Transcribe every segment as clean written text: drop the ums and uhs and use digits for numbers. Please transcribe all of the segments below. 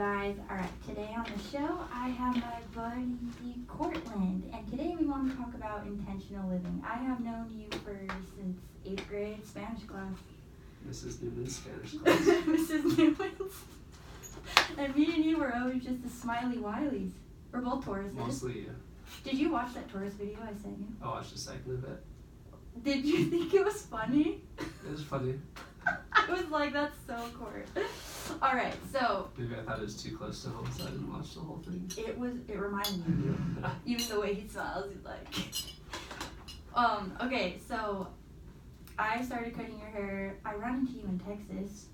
guys? Alright, today on the show I have my buddy Cortland, and today we want to talk about intentional living. I have known you since 8th grade Spanish class. Mrs. Newman's Spanish class. Mrs. Newman's. And me and you were always just the smiley wilies. We're both Tauruses. Mostly you. Did you watch that Taurus video I sent you? I watched a second of it. Did you think it was funny? It was funny. I was like, that's so Court. Alright, so Maybe I thought it was too close to home, so I didn't watch the whole thing. it reminded me of you. Even the way he smiles, he's like okay, so I started cutting your hair. I ran into you in Texas.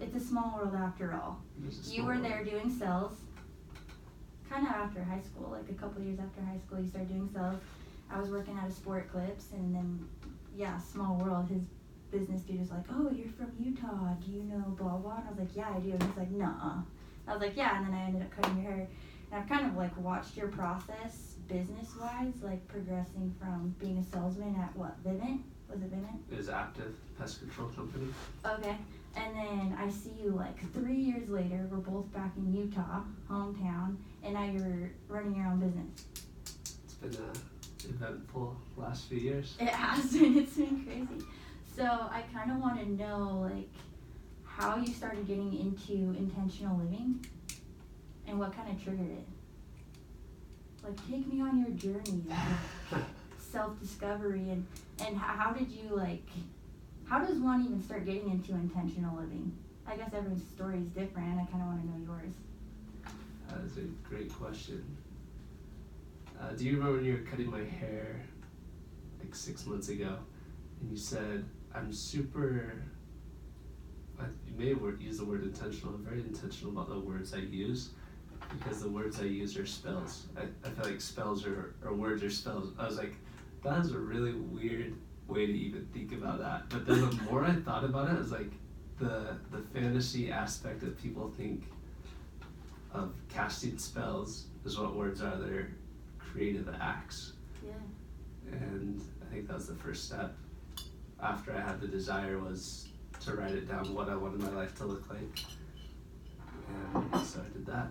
It's a small world after all. You were there doing sales. Kind of after high school, like a couple years after high school, you started doing sales. I was working at a Sport Clips, and then, yeah, small world. His business dude was like, oh, you're from Utah. Do you know blah, blah? And I was like, yeah, I do. And he's like, nuh-uh. I was like, yeah, and then I ended up cutting your hair. And I've kind of, like, watched your process business-wise, like, progressing from being a salesman at, what, Vivint? Was it Vivint? It was Active Pest Control Company. Okay. And then I see you, like, 3 years later. We're both back in Utah, hometown, and now you're running your own business. It's been an eventful last few years. It has been. It's been crazy. So I kind of want to know, like, how you started getting into intentional living and what kind of triggered it. Like, take me on your journey of self-discovery and how did you, like, how does one even start getting into intentional living? I guess everyone's story is different. I kind of want to know yours. That is a great question. Do you remember when you were cutting my hair like 6 months ago and you said, I'm super, you may have used the word intentional. I'm very intentional about the words I use because the words I use are spells. I feel like spells are words or spells. I was like, that is a really weird way to even think about that. But then the more I thought about it, I was like, the fantasy aspect that people think of casting spells is what words are. They're creative acts. Yeah. And I think that was the first step. After I had the desire was to write it down what I wanted my life to look like. And so I did that.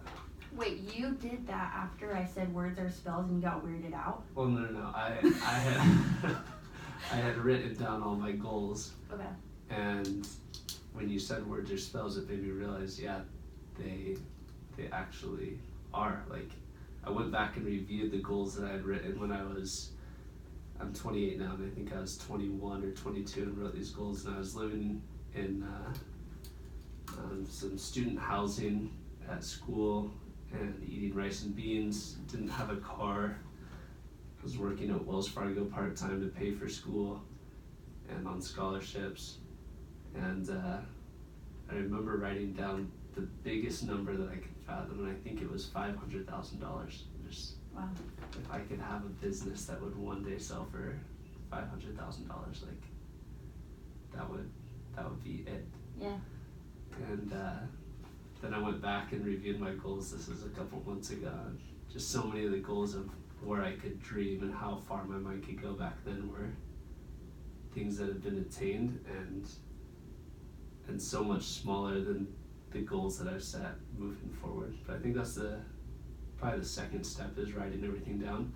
Wait, you did that after I said words are spells and you got weirded out? Well, no. I had I had written down all my goals. Okay. And when you said words are spells, it made me realize, yeah, they actually are. Like, I went back and reviewed the goals that I had written when I'm 28 now, and I think I was 21 or 22 and wrote these goals, and I was living in some student housing at school and eating rice and beans, didn't have a car, was working at Wells Fargo part-time to pay for school and on scholarships, and I remember writing down the biggest number that I could fathom, and I think it was $500,000. Just wow. If I could have a business that would one day sell for $500,000, like that would be it. Yeah. And then I went back and reviewed my goals. This was a couple months ago. And just so many of the goals of where I could dream and how far my mind could go back then were things that had been attained and so much smaller than the goals that I've set moving forward. But I think that's probably the second step is writing everything down.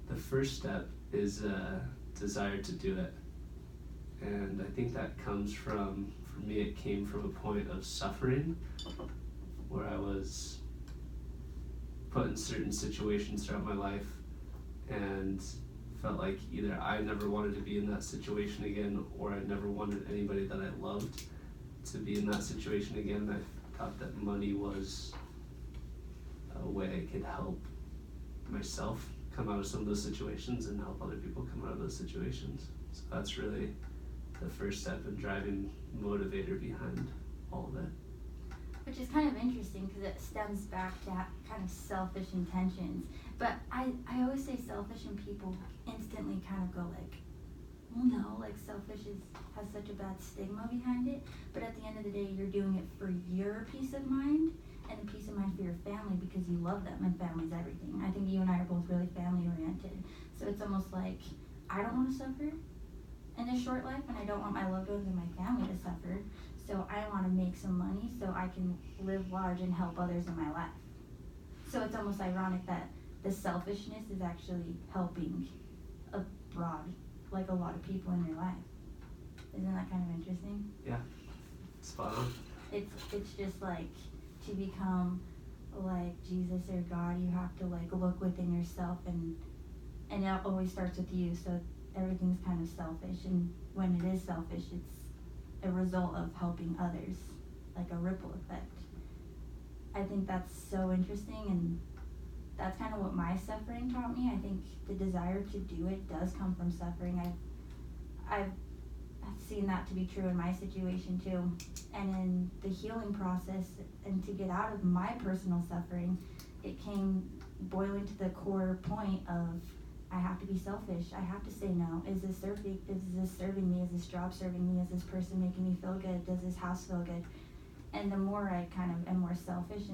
The first step is a desire to do it. And I think that comes from, for me, it came from a point of suffering where I was put in certain situations throughout my life and felt like either I never wanted to be in that situation again or I never wanted anybody that I loved to be in that situation again. I thought that money was a way I could help myself come out of some of those situations and help other people come out of those situations. So that's really the first step and driving motivator behind all of it. Which is kind of interesting because it stems back to kind of selfish intentions. But I always say selfish and people instantly kind of go like, well, no, like selfish has such a bad stigma behind it. But at the end of the day, you're doing it for your peace of mind and a peace of mind for your family because you love them and family's everything. I think you and I are both really family oriented. So it's almost like I don't want to suffer in this short life and I don't want my loved ones and my family to suffer. so I want to make some money so I can live large and help others in my life. So it's almost ironic that the selfishness is actually helping abroad, like a lot of people in your life. Isn't that kind of interesting? Yeah, spot on. It's just like, to become like Jesus or God, you have to like look within yourself, and it always starts with you, so everything's kind of selfish, and when it is selfish, it's a result of helping others, like a ripple effect. I think that's so interesting, and that's kind of what my suffering taught me. I think the desire to do it does come from suffering. I've seen that to be true in my situation too, and in the healing process, and to get out of my personal suffering, it came boiling to the core point of, I have to be selfish. I have to say no. Is this serving me? Is this job serving me? Is this person making me feel good? Does this house feel good? And the more I kind of am more selfish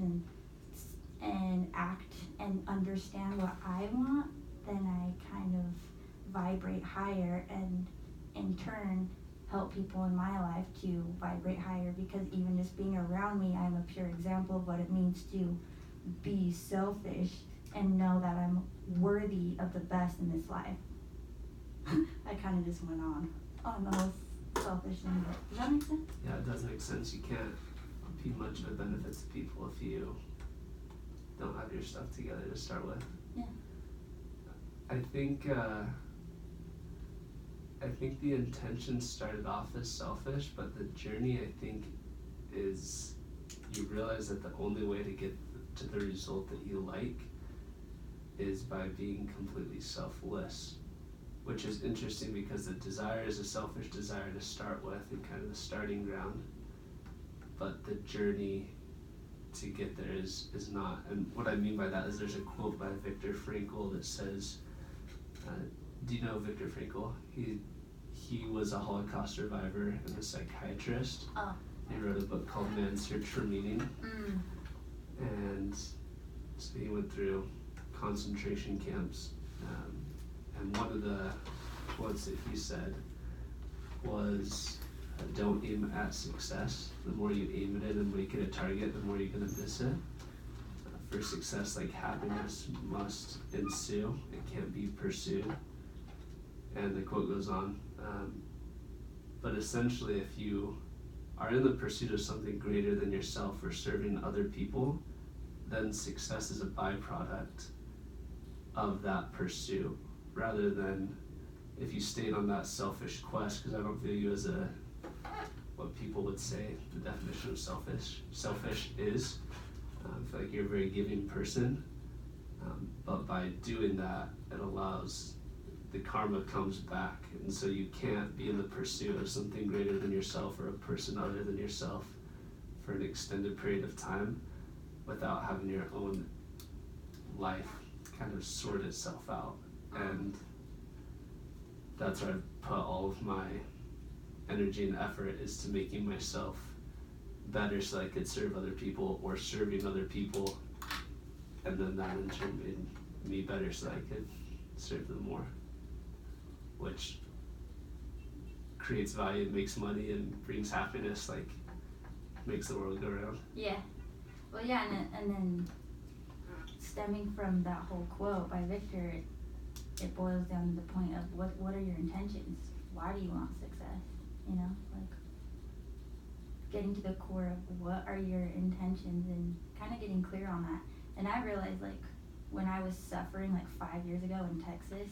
and act and understand what I want, then I kind of vibrate higher, and in turn help people in my life to vibrate higher, because even just being around me, I'm a pure example of what it means to be selfish and know that I'm worthy of the best in this life. I kind of just went on the whole selfish thing, but does that make sense? Yeah, it does make sense. You can't be much of a benefit to people if you don't have your stuff together to start with. Yeah. I think the intention started off as selfish, but the journey, I think, is you realize that the only way to get to the result that you like is by being completely selfless, which is interesting because the desire is a selfish desire to start with and kind of the starting ground, but the journey to get there is not. And what I mean by that is there's a quote by Viktor Frankl that says, do you know Viktor Frankl? He was a Holocaust survivor and a psychiatrist. Oh. He wrote a book called Man's Search for Meaning. Mm. And so he went through concentration camps. And one of the quotes that he said was, don't aim at success. The more you aim at it and make it a target, the more you're going to miss it. For success, like happiness must ensue. It can't be pursued. And the quote goes on, but essentially if you are in the pursuit of something greater than yourself or serving other people, then success is a byproduct of that pursuit, rather than if you stayed on that selfish quest, because I don't view you as what people would say the definition of selfish is. I feel like you're a very giving person, but by doing that, it allows the karma comes back, and so you can't be in the pursuit of something greater than yourself or a person other than yourself for an extended period of time without having your own life kind of sort itself out. And that's where I put all of my energy and effort, is to making myself better so I could serve other people, or serving other people, and then that in turn made me better so I could serve them more, which creates value, makes money, and brings happiness, like makes the world go round. Yeah. Well, yeah, and then stemming from that whole quote by Victor, it boils down to the point of what are your intentions? Why do you want success? You know, like getting to the core of what are your intentions and kind of getting clear on that. And I realized, like, when I was suffering like 5 years ago in Texas,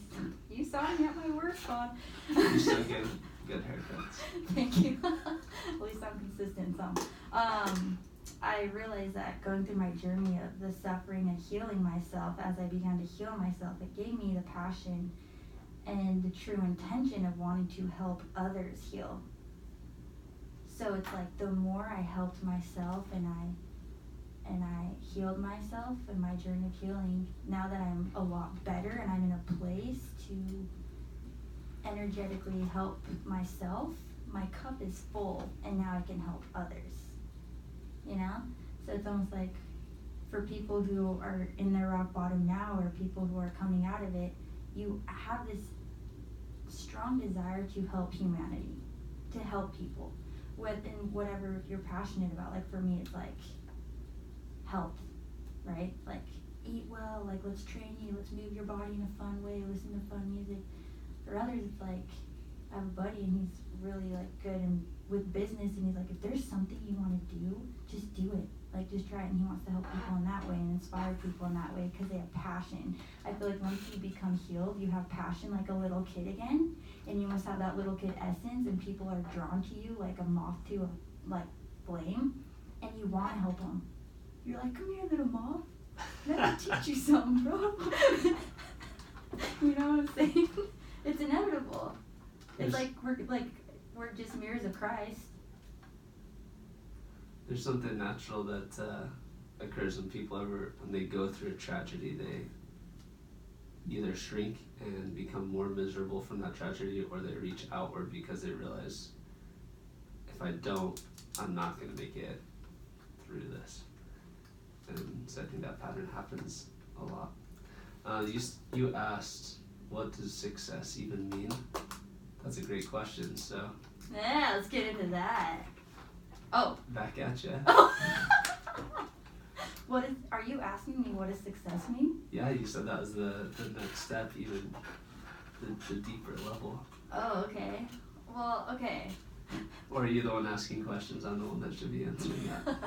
you saw me at my work on. You still get good haircuts. Thank you. At least I'm consistent some. I realized that going through my journey of the suffering and healing myself, as I began to heal myself, it gave me the passion and the true intention of wanting to help others heal. So it's like the more I helped myself and I healed myself in my journey of healing, now that I'm a lot better and I'm in a place to energetically help myself, my cup is full and now I can help others. You know? So it's almost like for people who are in their rock bottom now, or people who are coming out of it, you have this strong desire to help humanity, to help people. in whatever you're passionate about. Like for me, it's like health, right? Like eat well, like let's train you, let's move your body in a fun way, listen to fun music. For others, it's like I have a buddy and he's really like good and with business, and he's like, if there's something you want to do, just do it. Like just try it. And he wants to help people in that way and inspire people in that way because they have passion. I feel like once you become healed, you have passion like a little kid again, and you must have that little kid essence, and people are drawn to you like a moth to a like flame, and you want to help them. You're like, come here, little moth. Let me teach you something, bro. You know what I'm saying? It's inevitable. It's like we're just mirrors of Christ. There's something natural that occurs when when they go through a tragedy, they either shrink and become more miserable from that tragedy, or they reach outward because they realize, if I don't, I'm not going to make it through this. And so I think that pattern happens a lot. You asked, what does success even mean? That's a great question, so. Yeah, let's get into that. Oh. Back at ya. Are you asking me what does success mean? Yeah, you said that was the next step, even the deeper level. Oh, okay. Well, okay. Or are you the one asking questions? I'm the one that should be answering that.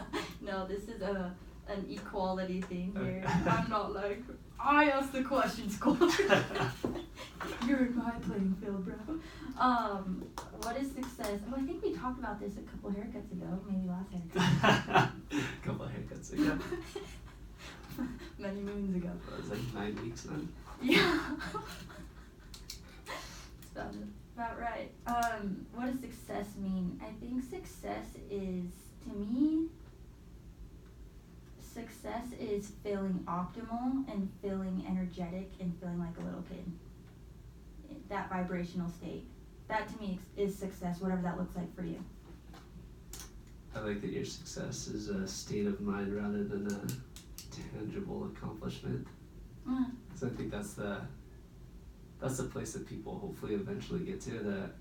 No, this is an equality thing here. Okay. I'm not like, I ask the questions, Corts. You're in my playing field, bro. What is success? Well, I think we talked about this a couple haircuts ago, maybe last haircut. Couple haircuts ago. Many moons ago. It was like 9 weeks then. Yeah. That's about right. What does success mean? I think success is, to me, success is feeling optimal and feeling energetic and feeling like a little kid. That vibrational state. That to me is success, whatever that looks like for you. I like that your success is a state of mind rather than a tangible accomplishment. So I think that's the place that people hopefully eventually get to, that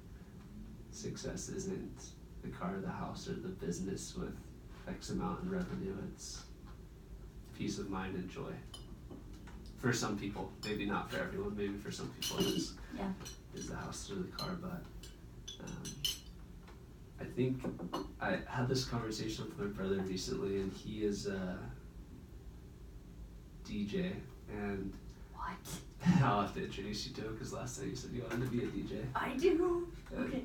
success isn't the car, the house, or the business with X amount in revenue. It's peace of mind and joy. For some people, maybe not for everyone. Maybe for some people it is the house or the car. But I think I had this conversation with my brother recently, and he is a DJ. And what? I'll have to introduce you to him because last time you said you wanted to be a DJ. I do. Okay.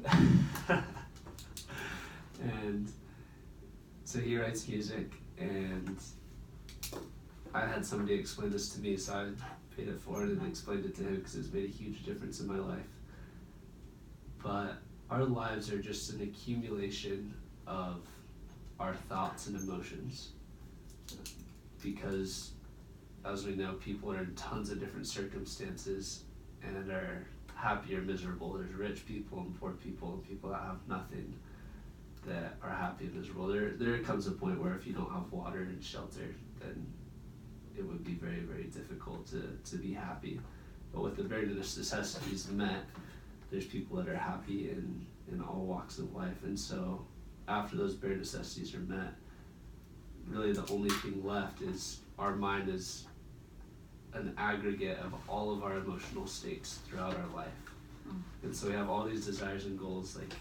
And so he writes music, and I had somebody explain this to me, so I paid it forward and explained it to him because it's made a huge difference in my life. But our lives are just an accumulation of our thoughts and emotions, because as we know, people are in tons of different circumstances and are happy or miserable. There's rich people and poor people and people that have nothing that are happy and miserable. There comes a point where if you don't have water and shelter, then it would be very, very difficult to be happy. But with the very necessities met, there's people that are happy in all walks of life. And so after those bare necessities are met, really the only thing left is our mind is an aggregate of all of our emotional states throughout our life. And so we have all these desires and goals, like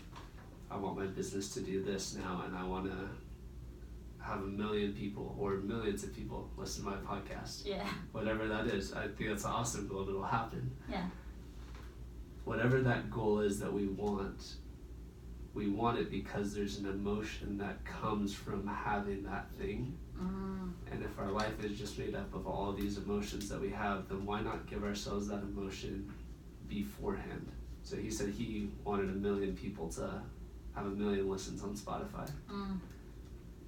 I want my business to do this now, and I want to have 1 million people or millions of people listen to my podcast. Yeah. Whatever that is, I think that's an awesome goal. It'll happen. Yeah. Whatever that goal is that we want it because there's an emotion that comes from having that thing. And if our life is just made up of all these emotions that we have, then why not give ourselves that emotion beforehand? So he said he wanted 1 million people to have 1 million listens on Spotify.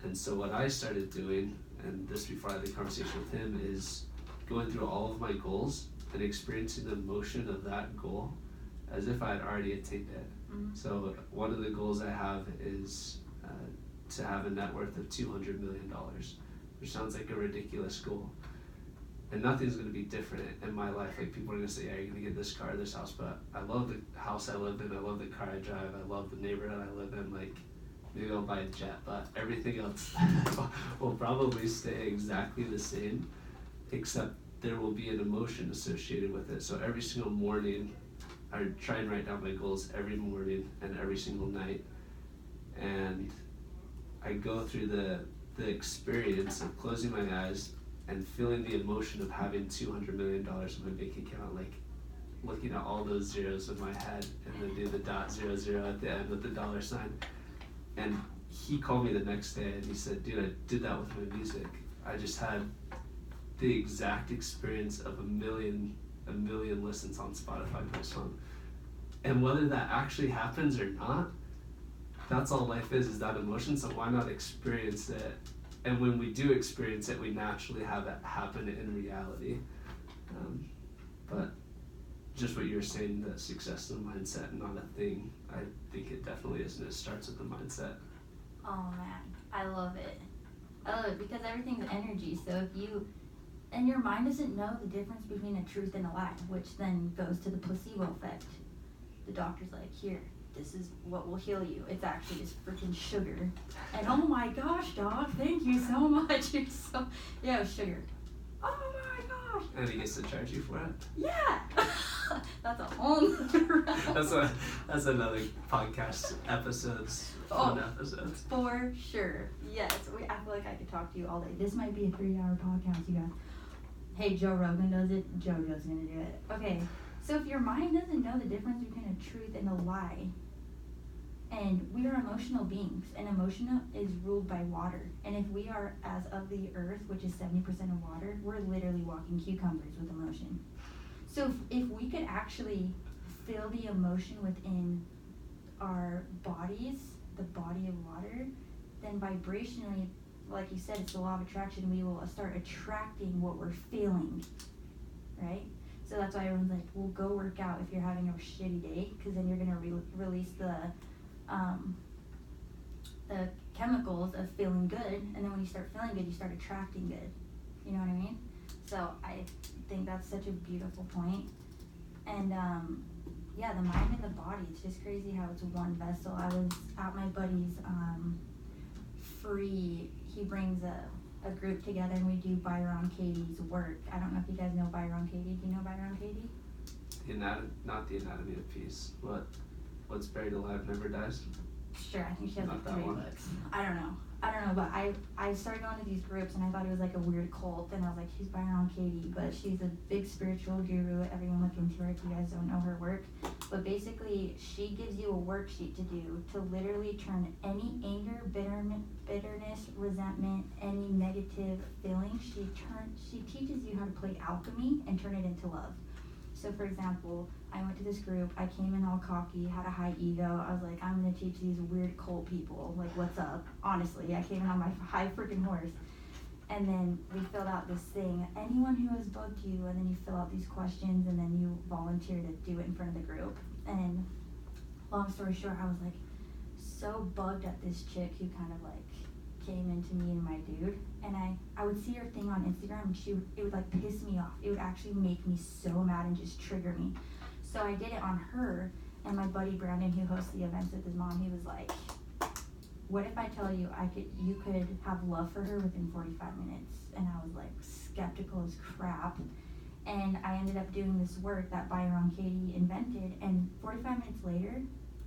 And so what I started doing, and this before I had the conversation with him, is going through all of my goals and experiencing the emotion of that goal as if I had already attained it. So one of the goals I have is to have a net worth of $200 million, which sounds like a ridiculous goal. And nothing's going to be different in my life. Like people are going to say, yeah, you're going to get this car, this house, but I love the house I live in, I love the car I drive, I love the neighborhood I live in. Like maybe I'll buy a jet, but everything else will probably stay exactly the same, except there will be an emotion associated with it. So every single morning, I try and write down my goals every morning and every single night, and I go through the experience of closing my eyes and feeling the emotion of having $200 million in my bank account, like looking at all those zeros in my head, and then do the .00 at the end with the dollar sign. And he called me the next day and he said, dude, I did that with my music. I just had the exact experience of a million listens on Spotify for my song. And whether that actually happens or not, that's all life is that emotion, so why not experience it? And when we do experience it, we naturally have it happen in reality. But just what you were saying, that success is a mindset, not a thing, I think it definitely is, and it starts with the mindset. Oh man, I love it. I love it because everything's energy, so if you, and your mind doesn't know the difference between a truth and a lie, which then goes to the placebo effect. The doctor's like, here, this is what will heal you. It's actually just freaking sugar. And oh my gosh, doc, thank you so much. You're so, yeah, it was sugar. Oh my gosh. And he gets to charge you for it? Yeah. That's a whole nother round. That's another podcast episodes, fun episodes. For sure. Yes. I feel like I could talk to you all day. This might be a 3-hour podcast, you guys. Hey, Joe Rogan does it. JoJo's gonna do it. Okay. So if your mind doesn't know the difference between a truth and a lie, and we are emotional beings, and emotion is ruled by water, and if we are as of the earth, which is 70% of water, we're literally walking cucumbers with emotion. So if we could actually feel the emotion within our bodies, the body of water, then vibrationally, like you said, it's the law of attraction, we will start attracting what we're feeling, right? So that's why everyone's like, well, go work out if you're having a shitty day, because then you're going to release the chemicals of feeling good, and then when you start feeling good, you start attracting good. You know what I mean? So I think that's such a beautiful point. And yeah, the mind and the body, it's just crazy how it's one vessel. I was at my buddy's he brings a group together, and we do Byron Katie's work. I don't know if you guys know Byron Katie. Do you know Byron Katie? Not the Anatomy of Peace. What's Buried Alive Never Dies? Sure, I think she has Not like that 3 one. books. I don't know, but I started going to these groups, and I thought it was like a weird cult, and I was like, she's Byron Katie, but she's a big spiritual guru. Everyone look into her if you guys don't know her work. But basically, she gives you a worksheet to do to literally turn any anger, bitterness, resentment, any negative feeling. She teaches you how to play alchemy and turn it into love. So for example, I went to this group, I came in all cocky, had a high ego. I was like, I'm gonna teach these weird cult people, like, what's up? Honestly, I came in on my high freaking horse. And then we filled out this thing, anyone who has bugged you, and then you fill out these questions, and then you volunteer to do it in front of the group. And long story short, I was like so bugged at this chick who kind of like came into me and my dude, and I would see her thing on Instagram, and it would like piss me off. It would actually make me so mad and just trigger me. So I did it on her, and my buddy Brandon, who hosts the events with his mom, he was like, what if I tell you you could have love for her within 45 minutes? And I was like skeptical as crap. And I ended up doing this work that Byron Katie invented, and 45 minutes later,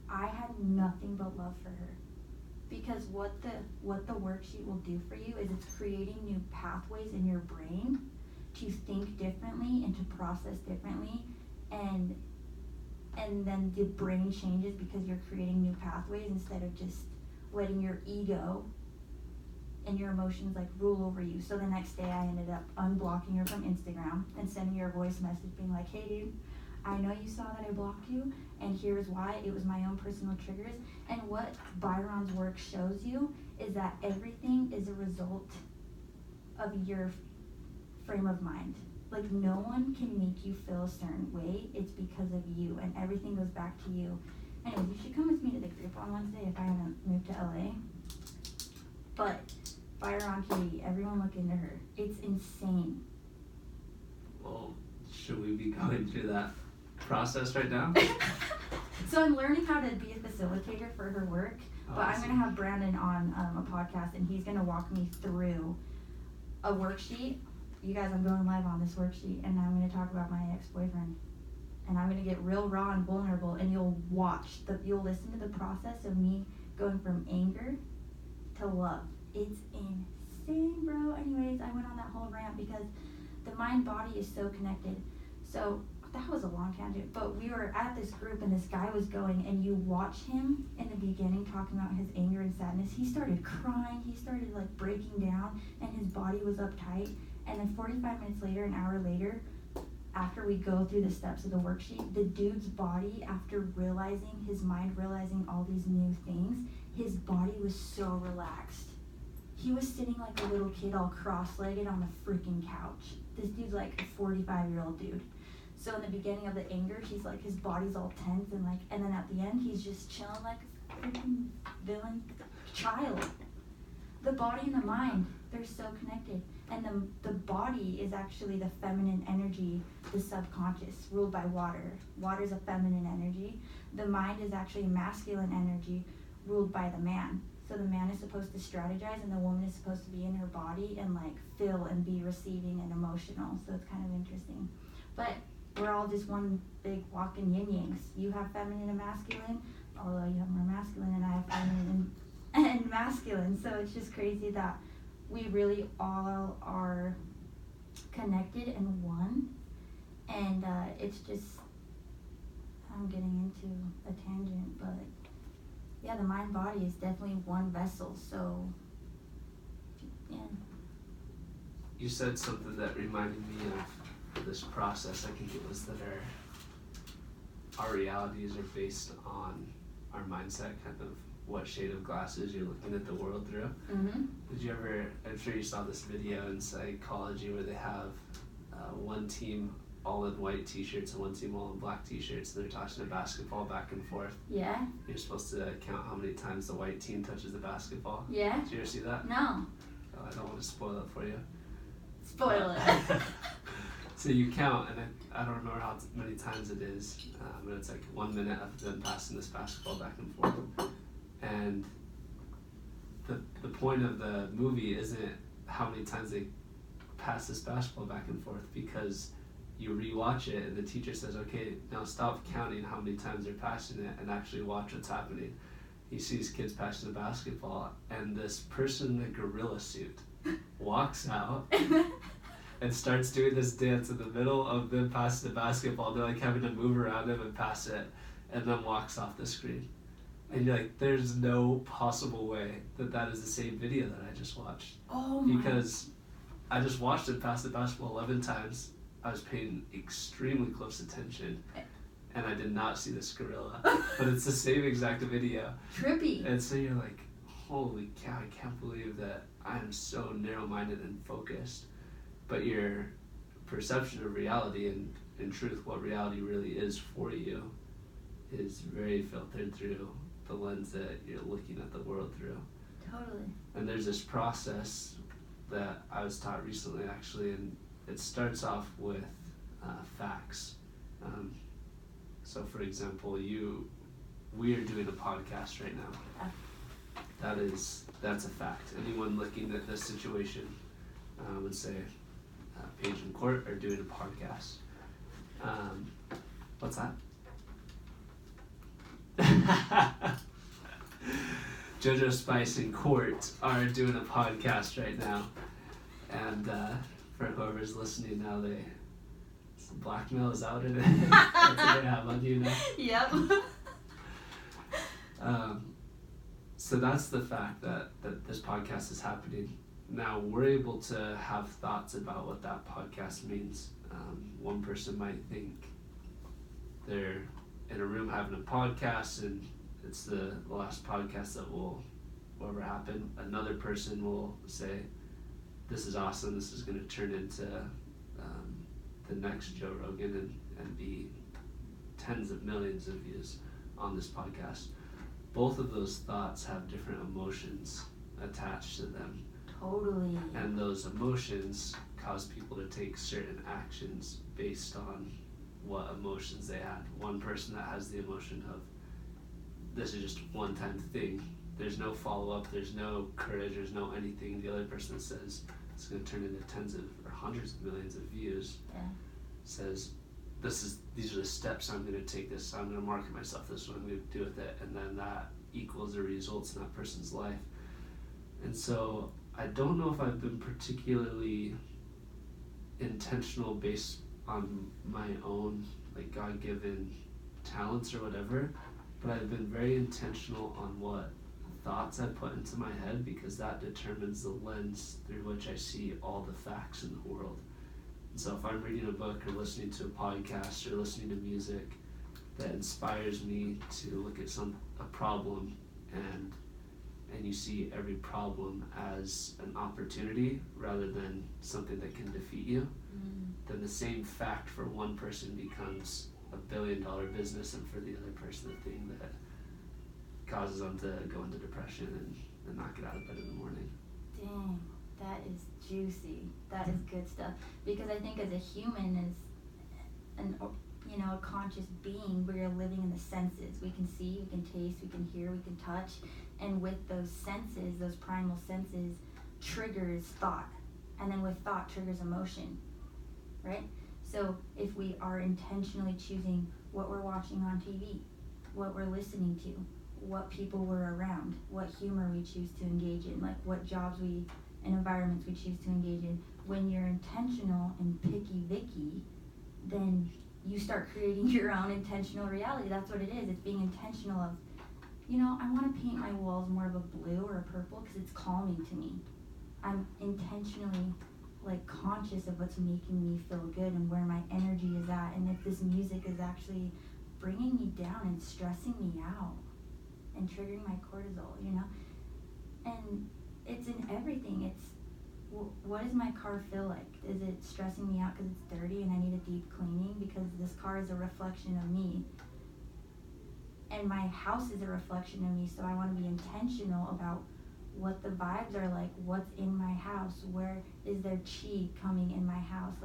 I had nothing but love for her. Because what the worksheet will do for you is it's creating new pathways in your brain to think differently and to process differently, and then the brain changes because you're creating new pathways instead of just letting your ego and your emotions like rule over you. So the next day I ended up unblocking her from Instagram and sending her a voice message being like, hey dude, I know you saw that I blocked you, and here's why. It was my own personal triggers. And what Byron's work shows you is that everything is a result of your frame of mind. Like, no one can make you feel a certain way. It's because of you, and everything goes back to you. Anyways, you should come with me to the group on Wednesday if I haven't moved to LA. But Byron Katie, everyone look into her. It's insane. Well, should we be going through that process right now? So I'm learning how to be a facilitator for her work, But I'm going to have Brandon on a podcast, and he's going to walk me through a worksheet. You guys, I'm going live on this worksheet, and I'm going to talk about my ex-boyfriend. And I'm going to get real raw and vulnerable, and you'll listen to the process of me going from anger to love. It's insane, bro. Anyways, I went on that whole rant because the mind-body is so connected. So that was a long tangent, but we were at this group and this guy was going, and you watch him in the beginning talking about his anger and sadness. He started crying, he started like breaking down, and his body was uptight. And then 45 minutes later, an hour later, after we go through the steps of the worksheet, the dude's body, after realizing, his mind realizing all these new things, his body was so relaxed. He was sitting like a little kid all cross-legged on the freaking couch. This dude's like a 45-year-old dude. So in the beginning of the anger, he's like, his body's all tense, and then at the end, he's just chilling like a freaking villain child. The body and the mind, they're so connected. And the body is actually the feminine energy, the subconscious, ruled by water. Water is a feminine energy. The mind is actually masculine energy, ruled by the man. So the man is supposed to strategize, and the woman is supposed to be in her body and like feel and be receiving and emotional. So it's kind of interesting. But we're all just one big walking yin-yangs. You have feminine and masculine, although you have more masculine, and I have feminine and masculine. So it's just crazy that we really all are connected and one. And it's just, I'm getting into a tangent, but yeah, the mind-body is definitely one vessel. So yeah. You said something that reminded me of this process. I think it was that our realities are based on our mindset, kind of what shade of glasses you're looking at the world through. Mm-hmm. Did you ever, I'm sure you saw this video in psychology where they have one team all in white t-shirts and one team all in black t-shirts, and they're tossing a basketball back and forth. Yeah. You're supposed to count how many times the white team touches the basketball. Yeah. Did you ever see that? No. Oh, I don't want to spoil it for you. Spoil it. So you count, and I don't remember how many times it is, but it's like 1 minute of them passing this basketball back and forth. And the point of the movie isn't how many times they pass this basketball back and forth, because you rewatch it and the teacher says, okay, now stop counting how many times they're passing it and actually watch what's happening. He sees kids passing the basketball, and this person in a gorilla suit walks out and starts doing this dance in the middle of them passing the basketball. They're like having to move around him and pass it, and then walks off the screen. And you're like, there's no possible way that is the same video that I just watched. Oh my. Because I just watched him pass the basketball 11 times. I was paying extremely close attention, and I did not see this gorilla. But it's the same exact video. Trippy. And so you're like, holy cow, I can't believe that I am so narrow-minded and focused. But your perception of reality and in truth, what reality really is for you, is very filtered through the lens that you're looking at the world through. Totally. And there's this process that I was taught recently, actually, and it starts off with facts. So, for example, we are doing a podcast right now. That's a fact. Anyone looking at this situation would say, Paige and Court are doing a podcast. What's that? Jojo, Spice, and Corts are doing a podcast right now, and for whoever's listening now, some blackmail is out in it. That's what they have on you now. Yep. So that's the fact that this podcast is happening. Now we're able to have thoughts about what that podcast means. One person might think they're in a room having a podcast and it's the last podcast that will ever happen. Another person will say, this is awesome, this is going to turn into the next Joe Rogan and be tens of millions of views on this podcast. Both of those thoughts have different emotions attached to them. Totally. And those emotions cause people to take certain actions based on what emotions they had. One person that has the emotion of this is just a one-time thing. There's no follow-up, there's no courage, there's no anything. The other person says it's going to turn into tens of or hundreds of millions of views. Yeah. Says these are the steps I'm going to take this. I'm going to market myself. This is what I'm going to do with it, and then that equals the results in that person's life. And so I don't know if I've been particularly intentional based on my own like God-given talents or whatever, but I've been very intentional on what thoughts I put into my head, because that determines the lens through which I see all the facts in the world. And so if I'm reading a book or listening to a podcast or listening to music that inspires me to look at a problem, and you see every problem as an opportunity rather than something that can defeat you, then the same fact for one person becomes $1 billion business, and for the other person the thing that causes them to go into depression and not get out of bed in the morning. Dang, that is juicy. That is good stuff. Because I think as a human, as a conscious being, we are living in the senses. We can see, we can taste, we can hear, we can touch, and with those senses, those primal senses, triggers thought, and then with thought triggers emotion, right? So if we are intentionally choosing what we're watching on TV, what we're listening to, what people we're around, what humor we choose to engage in, like what jobs and environments we choose to engage in, when you're intentional and picky Vicky, then you start creating your own intentional reality. That's what it is. It's being intentional of, I want to paint my walls more of a blue or a purple because it's calming to me. I'm intentionally conscious of what's making me feel good and where my energy is at, and if this music is actually bringing me down and stressing me out and triggering my cortisol, and it's in everything. It's what does my car feel like? Is it stressing me out because it's dirty and I need a deep cleaning? Because this car is a reflection of me, and my house is a reflection of me, so I want to be intentional about what the vibes are like, what's in my house, where is there chi coming in my house,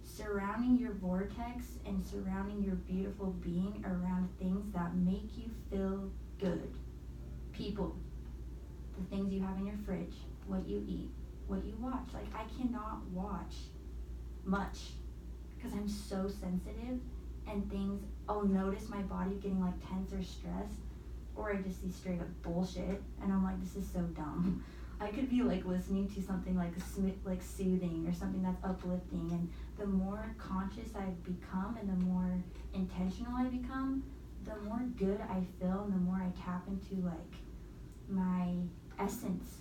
surrounding your vortex and surrounding your beautiful being around things that make you feel good. People, the things you have in your fridge, what you eat, what you watch. I cannot watch much because I'm so sensitive, and things, I'll notice my body getting tense or stressed, or I just see straight up bullshit, and I'm like, this is so dumb. I could be listening to something soothing or something that's uplifting, and the more conscious I become and the more intentional I become, the more good I feel and the more I tap into my essence,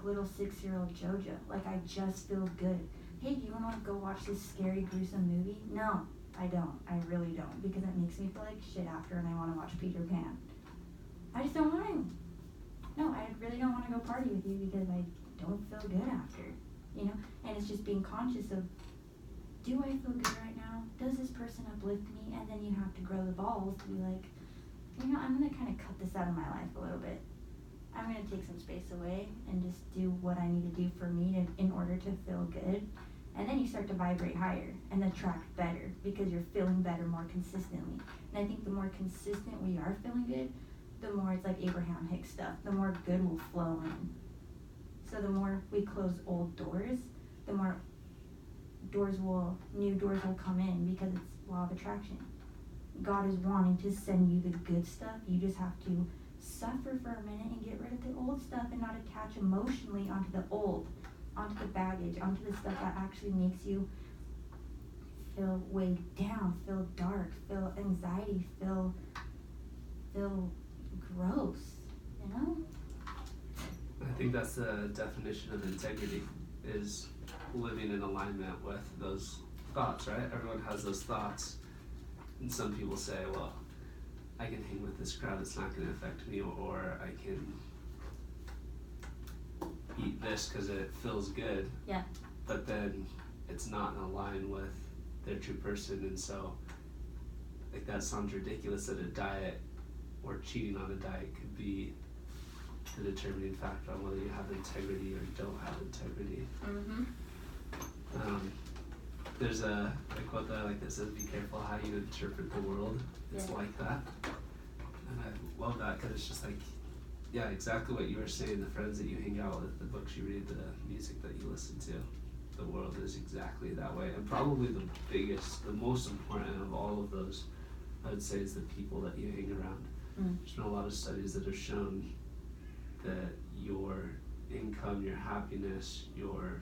little 6-year-old JoJo. I just feel good. Hey, do you want to go watch this scary, gruesome movie? No, I don't. I really don't, because it makes me feel like shit after, and I want to watch Peter Pan. I just don't want to. No, I really don't want to go party with you because I don't feel good after, And it's just being conscious of, do I feel good right now? Does this person uplift me? And then you have to grow the balls to be I'm going to kind of cut this out of my life a little bit. I'm going to take some space away and just do what I need to do for me in order to feel good. And then you start to vibrate higher and attract better because you're feeling better more consistently. And I think the more consistent we are feeling good, the more it's like Abraham Hicks stuff, the more good will flow in. So the more we close old doors, the more new doors will come in, because it's law of attraction. God is wanting to send you the good stuff. You just have to suffer for a minute and get rid of the old stuff and not attach emotionally onto the old, onto the baggage, onto the stuff that actually makes you feel weighed down, feel dark, feel anxiety, feel gross, I think that's the definition of integrity, is living in alignment with those thoughts, right? Everyone has those thoughts, and some people say, well, I can hang with this crowd, it's not going to affect me, or I can eat this because it feels good. Yeah. But then it's not in line with their true person, and so that sounds ridiculous that a diet or cheating on a diet could be the determining factor on whether you have integrity or don't have integrity. Mm-hmm. There's a quote that I like that says, be careful how you interpret the world. It's like that. And I love that because it's just like, yeah, exactly what you were saying, the friends that you hang out with, the books you read, the music that you listen to. The world is exactly that way. And probably the biggest, the most important of all of those, I would say, is the people that you hang around. There's been a lot of studies that have shown that your income, your happiness, your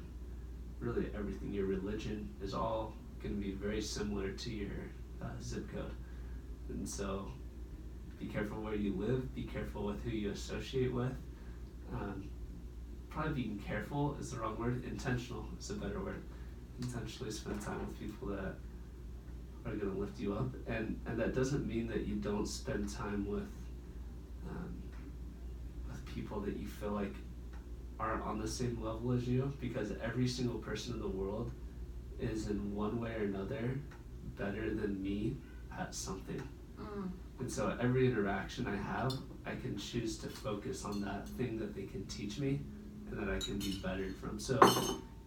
really everything, your religion is all going to be very similar to your zip code. And so be careful where you live, be careful with who you associate with. Probably being careful is the wrong word, intentional is a better word. Intentionally spend time with people that are going to lift you up, and that doesn't mean that you don't spend time with people that you feel like aren't on the same level as you, because every single person in the world is in one way or another better than me at something. And so every interaction I have, I can choose to focus on that thing that they can teach me and that I can be bettered from. So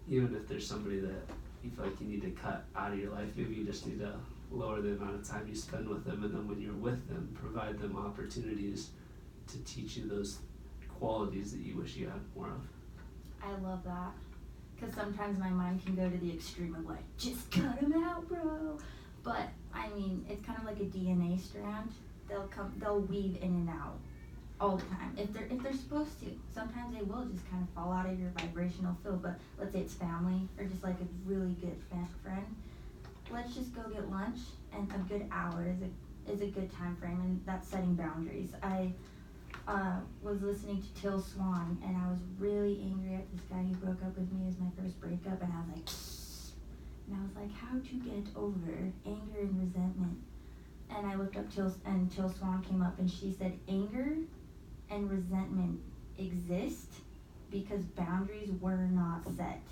even if there's somebody that you feel like you need to cut out of your life, maybe you just need to lower the amount of time you spend with them, and then when you're with them, provide them opportunities to teach you those qualities that you wish you had more of. I love that, because sometimes my mind can go to the extreme of like, just cut them out, bro. But I mean, it's kind of like a DNA strand. They'll weave in and out all the time if they're supposed to. Sometimes they will just kind of fall out of your vibrational field. But let's say it's family or just like a really good friend. Let's just go get lunch, and a good hour is a good time frame, and that's setting boundaries. I was listening to Till Swan, and I was really angry at this guy who broke up with me as my first breakup, and I was like, how to get over anger and resentment. And I looked up Till Swan came up, and she said anger and resentment exist because boundaries were not set.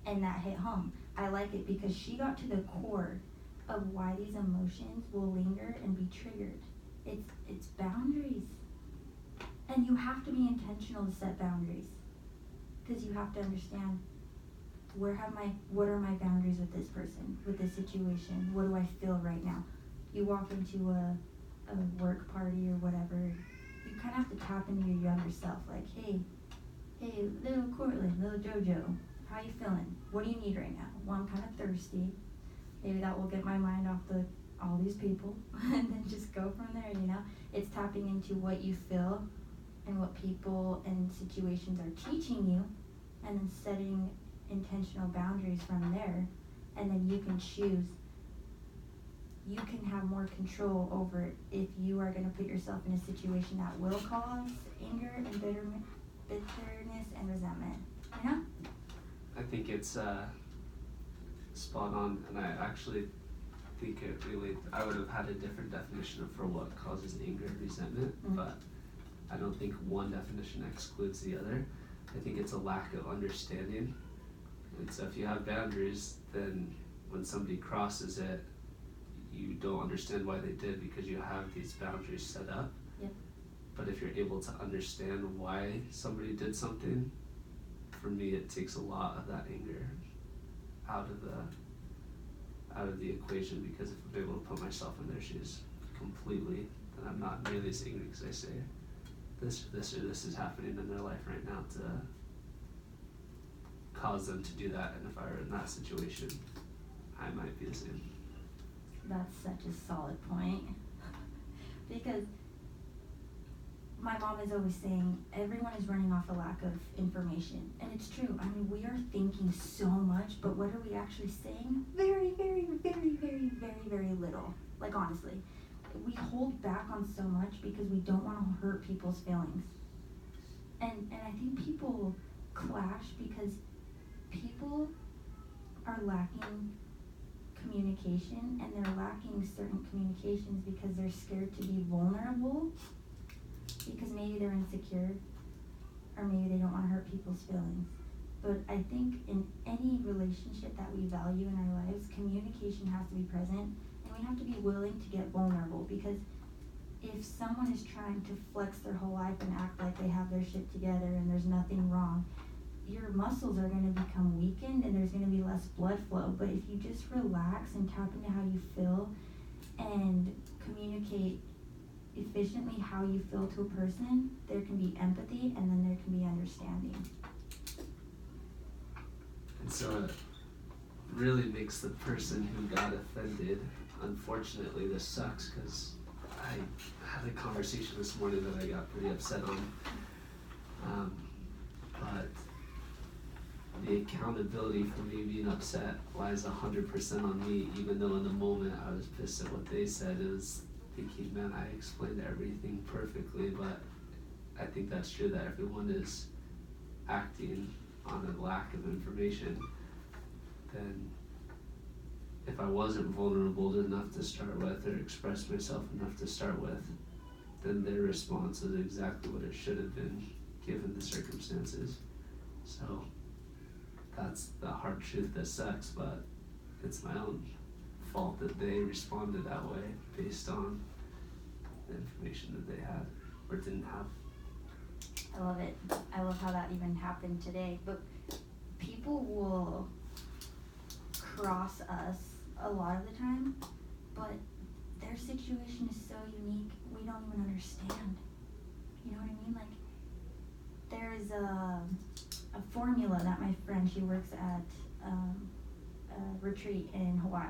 And that hit home. I like it because she got to the core of why these emotions will linger and be triggered. It's boundaries. And you have to be intentional to set boundaries, because you have to understand what are my boundaries with this person, with this situation? What do I feel right now? You walk into a work party or whatever, you kind of have to tap into your younger self, like, hey, little Cortland, little jojo, how you feeling? What do you need right now? Well, I'm kind of thirsty. Maybe that will get my mind off all these people, and then just go from there, you know? It's tapping into what you feel and what people and situations are teaching you, and then setting intentional boundaries from there, and then you can choose. You can have more control over it if you are going to put yourself in a situation that will cause anger and bitterness and resentment, you know? I think it's spot on, and I actually think I would have had a different definition for what causes anger and resentment, but I don't think one definition excludes the other. I think it's a lack of understanding. And so if you have boundaries, then when somebody crosses it, you don't understand why they did, because you have these boundaries set up. Yep. But if you're able to understand why somebody did something, for me it takes a lot of that anger out of the equation, because if I'm able to put myself in their shoes completely, then I'm not nearly as angry, because I say, this is happening in their life right now to cause them to do that, and if I were in that situation, I might be the same. That's such a solid point. Because my mom is always saying everyone is running off a lack of information, and it's true. I mean, we are thinking so much, but what are we actually saying? Very, very, very, very, very, very little. Like, honestly, we hold back on so much because we don't want to hurt people's feelings. And I think people clash because people are lacking communication, and they're lacking certain communications because they're scared to be vulnerable, because maybe they're insecure, or maybe they don't want to hurt people's feelings. But I think in any relationship that we value in our lives, communication has to be present, and we have to be willing to get vulnerable, because if someone is trying to flex their whole life and act like they have their shit together and there's nothing wrong, your muscles are going to become weakened and there's going to be less blood flow. But if you just relax and tap into how you feel and communicate efficiently how you feel to a person, there can be empathy, and then there can be understanding. And so it really makes the person who got offended, unfortunately, this sucks because I had a conversation this morning that I got pretty upset on. But the accountability for me being upset lies 100% on me, even though in the moment I was pissed at what they said. It was thinking, man, I explained everything perfectly, but I think that's true that everyone is acting on a lack of information. Then if I wasn't vulnerable enough to start with or express myself enough to start with, then their response is exactly what it should have been given the circumstances. So that's the hard truth that sucks, but it's my own fault that they responded that way based on the information that they had or didn't have. I love it. I love how that even happened today. But people will cross us a lot of the time, but their situation is so unique, we don't even understand. You know what I mean? Like, there's a formula that my friend, she works at a retreat in Hawaii,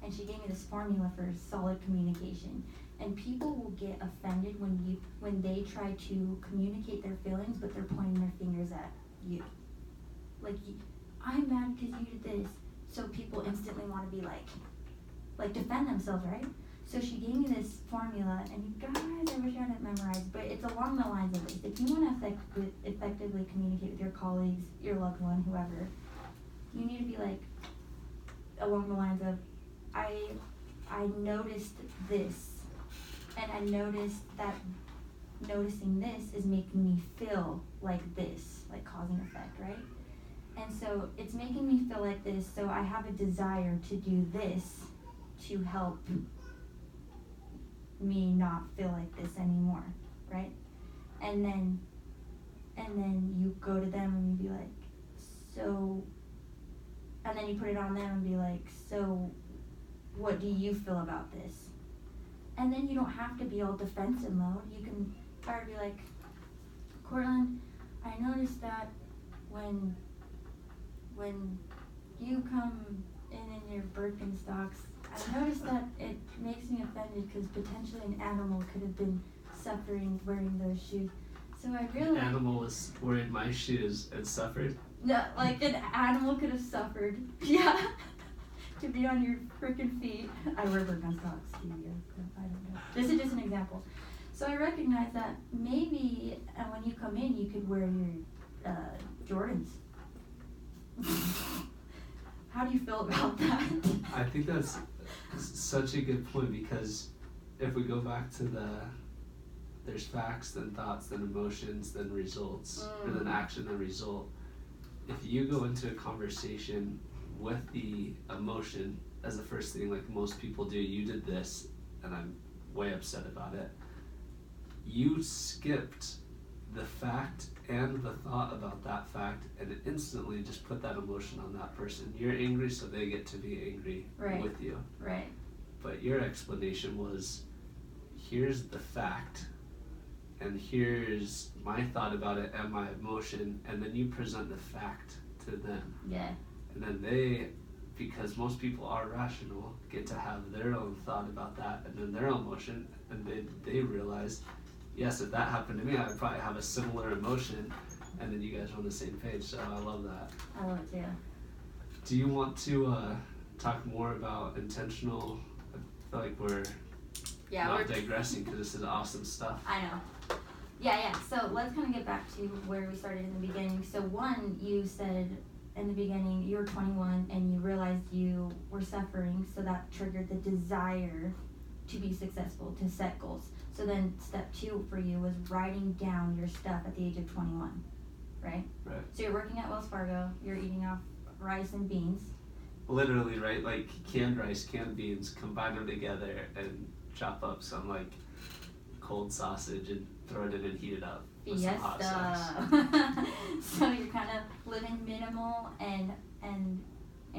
and she gave me this formula for solid communication. And people will get offended when they try to communicate their feelings, but they're pointing their fingers at you. Like, I'm mad because you did this. So people instantly want to be like defend themselves, right? So she gave me this formula, and you guys, I wish I had it memorized, but it's along the lines of this. If you want to effectively communicate with your colleagues, your loved one, whoever, you need to be like, along the lines of, I noticed this, and I noticed that noticing this is making me feel like this, like cause and effect, right? And so it's making me feel like this, so I have a desire to do this to help me not feel like this anymore, right? And then you go to them and you be like, so, and then you put it on them and be like, so what do you feel about this? And then you don't have to be all defensive mode. You can start to be like, Cortland, I noticed that when you come in your Birkenstocks, I noticed that it makes me offended because potentially an animal could have been suffering wearing those shoes. So I realized... An animal was wearing my shoes and suffered? No, like an animal could have suffered. Yeah. To be on your freaking feet. I wear Birkenstocks, I don't know. This is just an example. So I recognize that maybe when you come in, you could wear your Jordans. How do you feel about that? I think that's such a good point, because if we go back to there's facts, then thoughts, then emotions, then results, or then action, then result. If you go into a conversation with the emotion as the first thing, like most people do, you did this and I'm way upset about it, you skipped the fact and the thought about that fact and instantly just put that emotion on that person. You're angry, so they get to be angry with you. Right. But your explanation was, here's the fact, and here's my thought about it and my emotion, and then you present the fact to them. Yeah. And then they, because most people are rational, get to have their own thought about that and then their own emotion, and they realize, yes, if that happened to me, I would probably have a similar emotion, and then you guys are on the same page. So I love that. I love it too. Do you want to talk more about intentional? I feel like we're not digressing because this is awesome stuff. I know. Yeah. So let's kind of get back to where we started in the beginning. So one, you said in the beginning you were 21 and you realized you were suffering, so that triggered the desire to be successful, to set goals. So then step 2 for you was writing down your stuff at the age of 21, right? Right. So you're working at Wells Fargo, you're eating off rice and beans. Literally, right? Like canned rice, canned beans, combine them together and chop up some like cold sausage and throw it in and heat it up with some hot sauce. So you're kind of living minimal and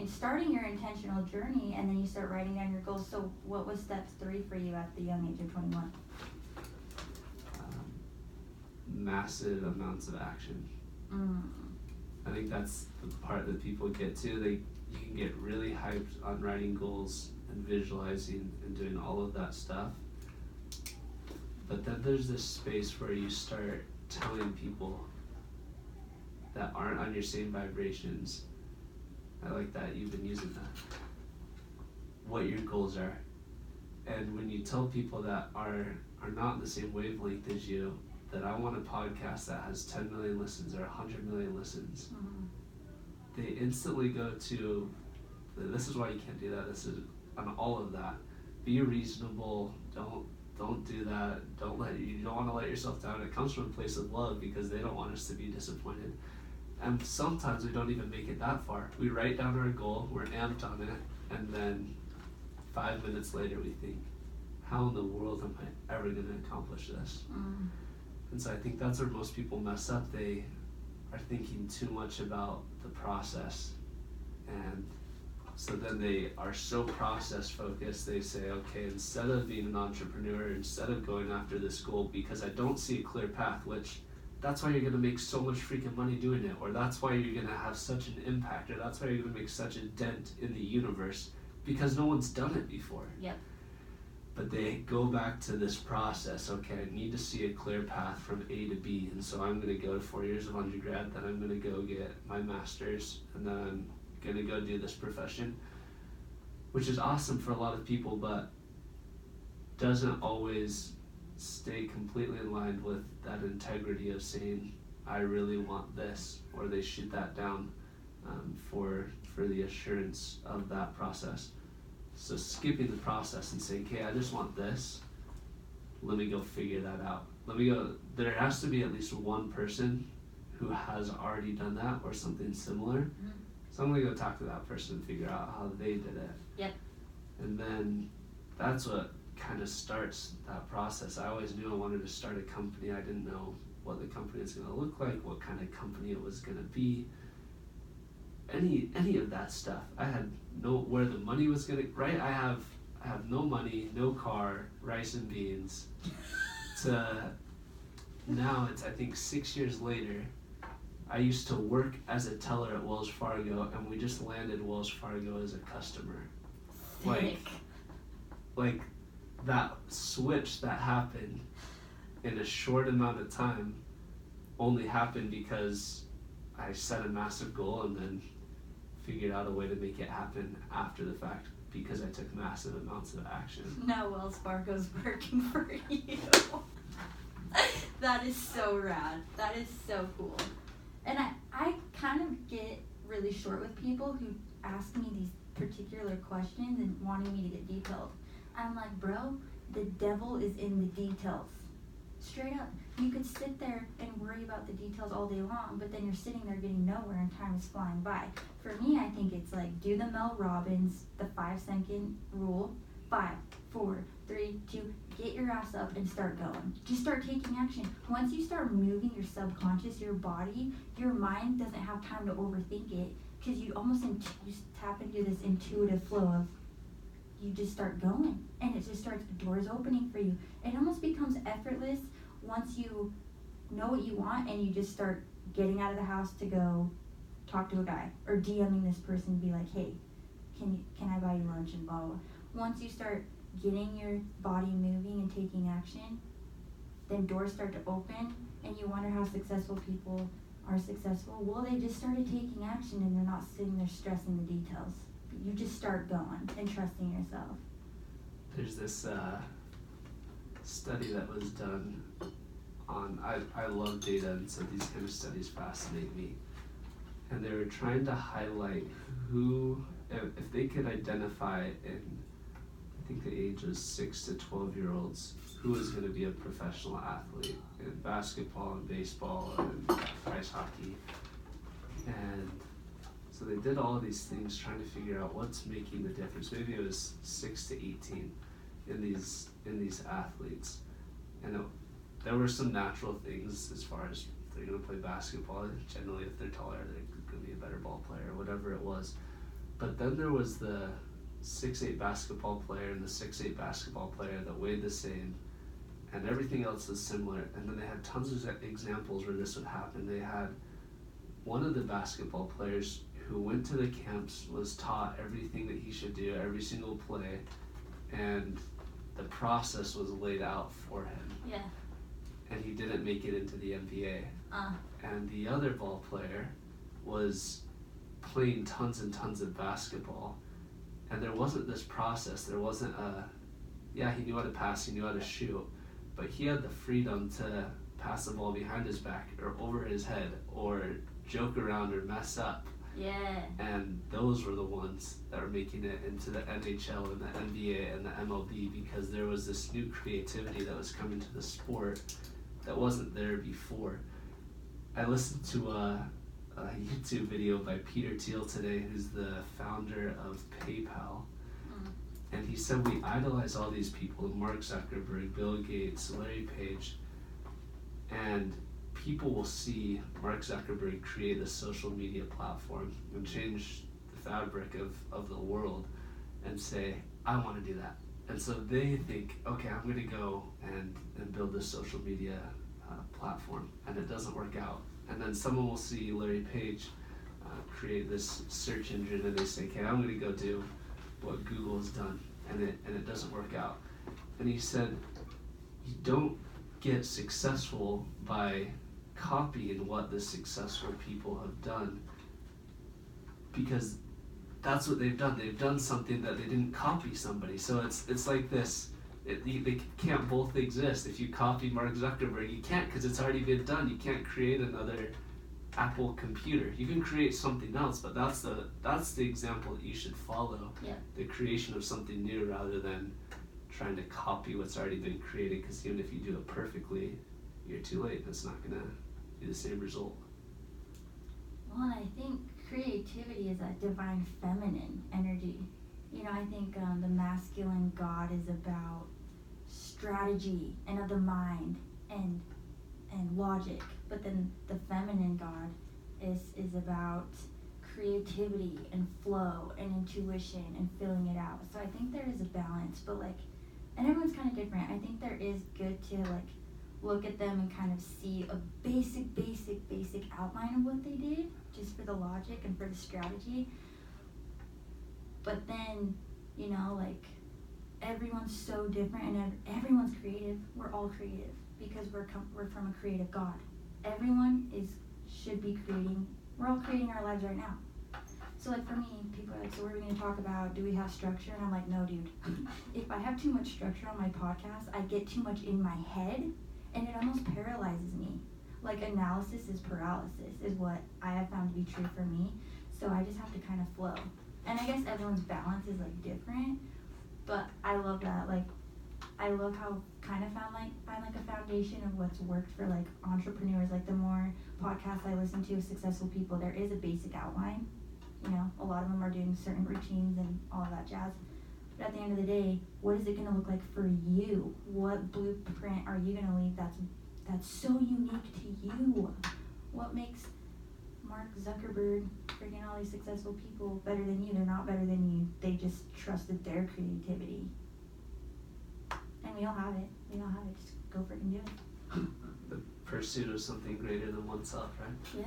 starting your intentional journey, and then you start writing down your goals. So what was steps 3 for you at the young age of 21? massive amounts of action. Mm. I think that's the part that people get to. You can get really hyped on writing goals and visualizing and doing all of that stuff. But then there's this space where you start telling people that aren't on your same vibrations. I like that you've been using that. What your goals are. And when you tell people that are not in the same wavelength as you, that I want a podcast that has 10 million listens or 100 million listens, they instantly go to, this is why you can't do that, this is on all of that. Be reasonable, don't do that, you don't want to let yourself down. It comes from a place of love because they don't want us to be disappointed. And sometimes we don't even make it that far. We write down our goal, we're amped on it, and then 5 minutes later we think, how in the world am I ever going to accomplish this? And so I think that's where most people mess up. They are thinking too much about the process. And so then they are so process focused, they say, okay, instead of being an entrepreneur, instead of going after this goal, because I don't see a clear path, which that's why you're going to make so much freaking money doing it, or that's why you're going to have such an impact, or that's why you're going to make such a dent in the universe, because no one's done it before. Yep. But they go back to this process. Okay, I need to see a clear path from A to B, and so I'm going to go to 4 years of undergrad, then I'm going to go get my master's, and then I'm going to go do this profession, which is awesome for a lot of people, but doesn't always stay completely in line with that integrity of saying, I really want this, or they shoot that down for the assurance of that process. So skipping the process and saying, okay, I just want this, let me go figure that out. There has to be at least one person who has already done that or something similar. So I'm going to go talk to that person and figure out how they did it. Yep. And then that's what kind of starts that process. I always knew I wanted to start a company. I didn't know what the company was going to look like, what kind of company it was going to be. Any of that stuff. I had no where the money was gonna I have no money, no car, rice and beans. To now it's I think 6 years later. I used to work as a teller at Wells Fargo, and we just landed Wells Fargo as a customer. Like that switch that happened in a short amount of time only happened because I set a massive goal and then figured out a way to make it happen after the fact because I took massive amounts of action. Now Wells Fargo's working for you. That is so rad. That is so cool. And I kind of get really short with people who ask me these particular questions and wanting me to get detailed. I'm like, bro, the devil is in the details. Straight up. You could sit there and worry about the details all day long, but then you're sitting there getting nowhere and time is flying by. For me, I think it's like do the Mel Robbins, the 5-second rule. 5, 4, 3, 2, get your ass up and start going. Just start taking action. Once you start moving your subconscious, your body, your mind doesn't have time to overthink it because you almost you tap into this intuitive flow of you just start going and it just starts doors opening for you. It almost becomes effortless once you know what you want and you just start getting out of the house to go talk to a guy or DMing this person, be like, hey, can I buy you lunch and blah, blah. Once you start getting your body moving and taking action, then doors start to open and you wonder how successful people are successful. Well, they just started taking action and they're not sitting there stressing the details. You just start going and trusting yourself. There's this study that was done on, I love data, and so these kind of studies fascinate me. And they were trying to highlight who, if they could identify in, I think the age was 6 to 12-year-olds, who was going to be a professional athlete in basketball and baseball and ice hockey. And so they did all of these things trying to figure out what's making the difference. Maybe it was 6 to 18 in these athletes. And there were some natural things as far as if they're going to play basketball. Generally, if they're taller, they're going to be a better ball player, whatever it was. But then there was the 6'8" basketball player and the 6'8" basketball player that weighed the same and everything else was similar. And then they had tons of examples where this would happen. They had one of the basketball players who went to the camps, was taught everything that he should do, every single play, and the process was laid out for him. Yeah. And he didn't make it into the NBA. And the other ball player was playing tons and tons of basketball, and there wasn't this process. There wasn't he knew how to pass, he knew how to shoot, but he had the freedom to pass the ball behind his back or over his head or joke around or mess up. Yeah. And those were the ones that were making it into the NHL and the NBA and the MLB, because there was this new creativity that was coming to the sport that wasn't there before. I listened to a YouTube video by Peter Thiel today, who's the founder of PayPal. And he said we idolize all these people, Mark Zuckerberg, Bill Gates, Larry Page, and people will see Mark Zuckerberg create a social media platform and change the fabric of the world and say, I want to do that. And so they think, okay, I'm going to go and build this social media platform, and it doesn't work out. And then someone will see Larry Page create this search engine, and they say, okay, I'm going to go do what Google's done, and it doesn't work out. And he said, you don't get successful by copying what the successful people have done, because that's what they've done. They've done something that they didn't copy somebody. So it's like this. They can't both exist. If you copy Mark Zuckerberg, you can't, because it's already been done. You can't create another Apple computer. You can create something else, but that's the example that you should follow. Yeah. The creation of something new rather than trying to copy what's already been created, because even if you do it perfectly, you're too late. It's not going to be the same result. Well, and I think creativity is a divine feminine energy. You know, I think the masculine God is about strategy and of the mind and logic, but then the feminine God is about creativity and flow and intuition and filling it out. So I think there is a balance, but and everyone's kind of different. I think there is good to look at them and kind of see a basic outline of what they did, just for the logic and for the strategy. But then, you know, everyone's so different, and everyone's creative. We're all creative because we're from a creative God. Everyone should be creating. We're all creating our lives right now. So for me, people are so what are we going to talk about? Do we have structure? And I'm like, no, dude. If I have too much structure on my podcast, I get too much in my head, and it almost paralyzes me. Analysis is paralysis, is what I have found to be true for me. So I just have to kind of flow. And I guess everyone's balance is different, but I love that. I love how kind of find a foundation of what's worked for entrepreneurs. The more podcasts I listen to of successful people, there is a basic outline. You know, a lot of them are doing certain routines and all of that jazz. But at the end of the day, what is it going to look like for you? What blueprint are you going to leave that's so unique to you? What makes Mark Zuckerberg, freaking all these successful people, better than you? They're not better than you. They just trusted their creativity. And we all have it. Just go freaking do it. The pursuit of something greater than oneself, right?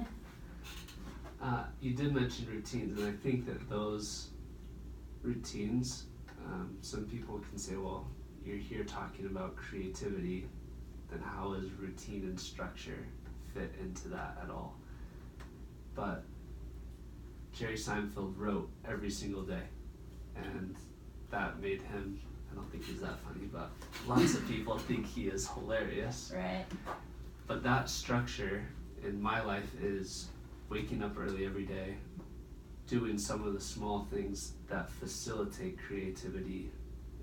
Yeah. You did mention routines, and I think that those routines, some people can say, well, you're here talking about creativity, then how is routine and structure fit into that at all? But Jerry Seinfeld wrote every single day, and that made him, I don't think he's that funny, but lots of people think he is hilarious. Right. But that structure in my life is waking up early every day, doing some of the small things that facilitate creativity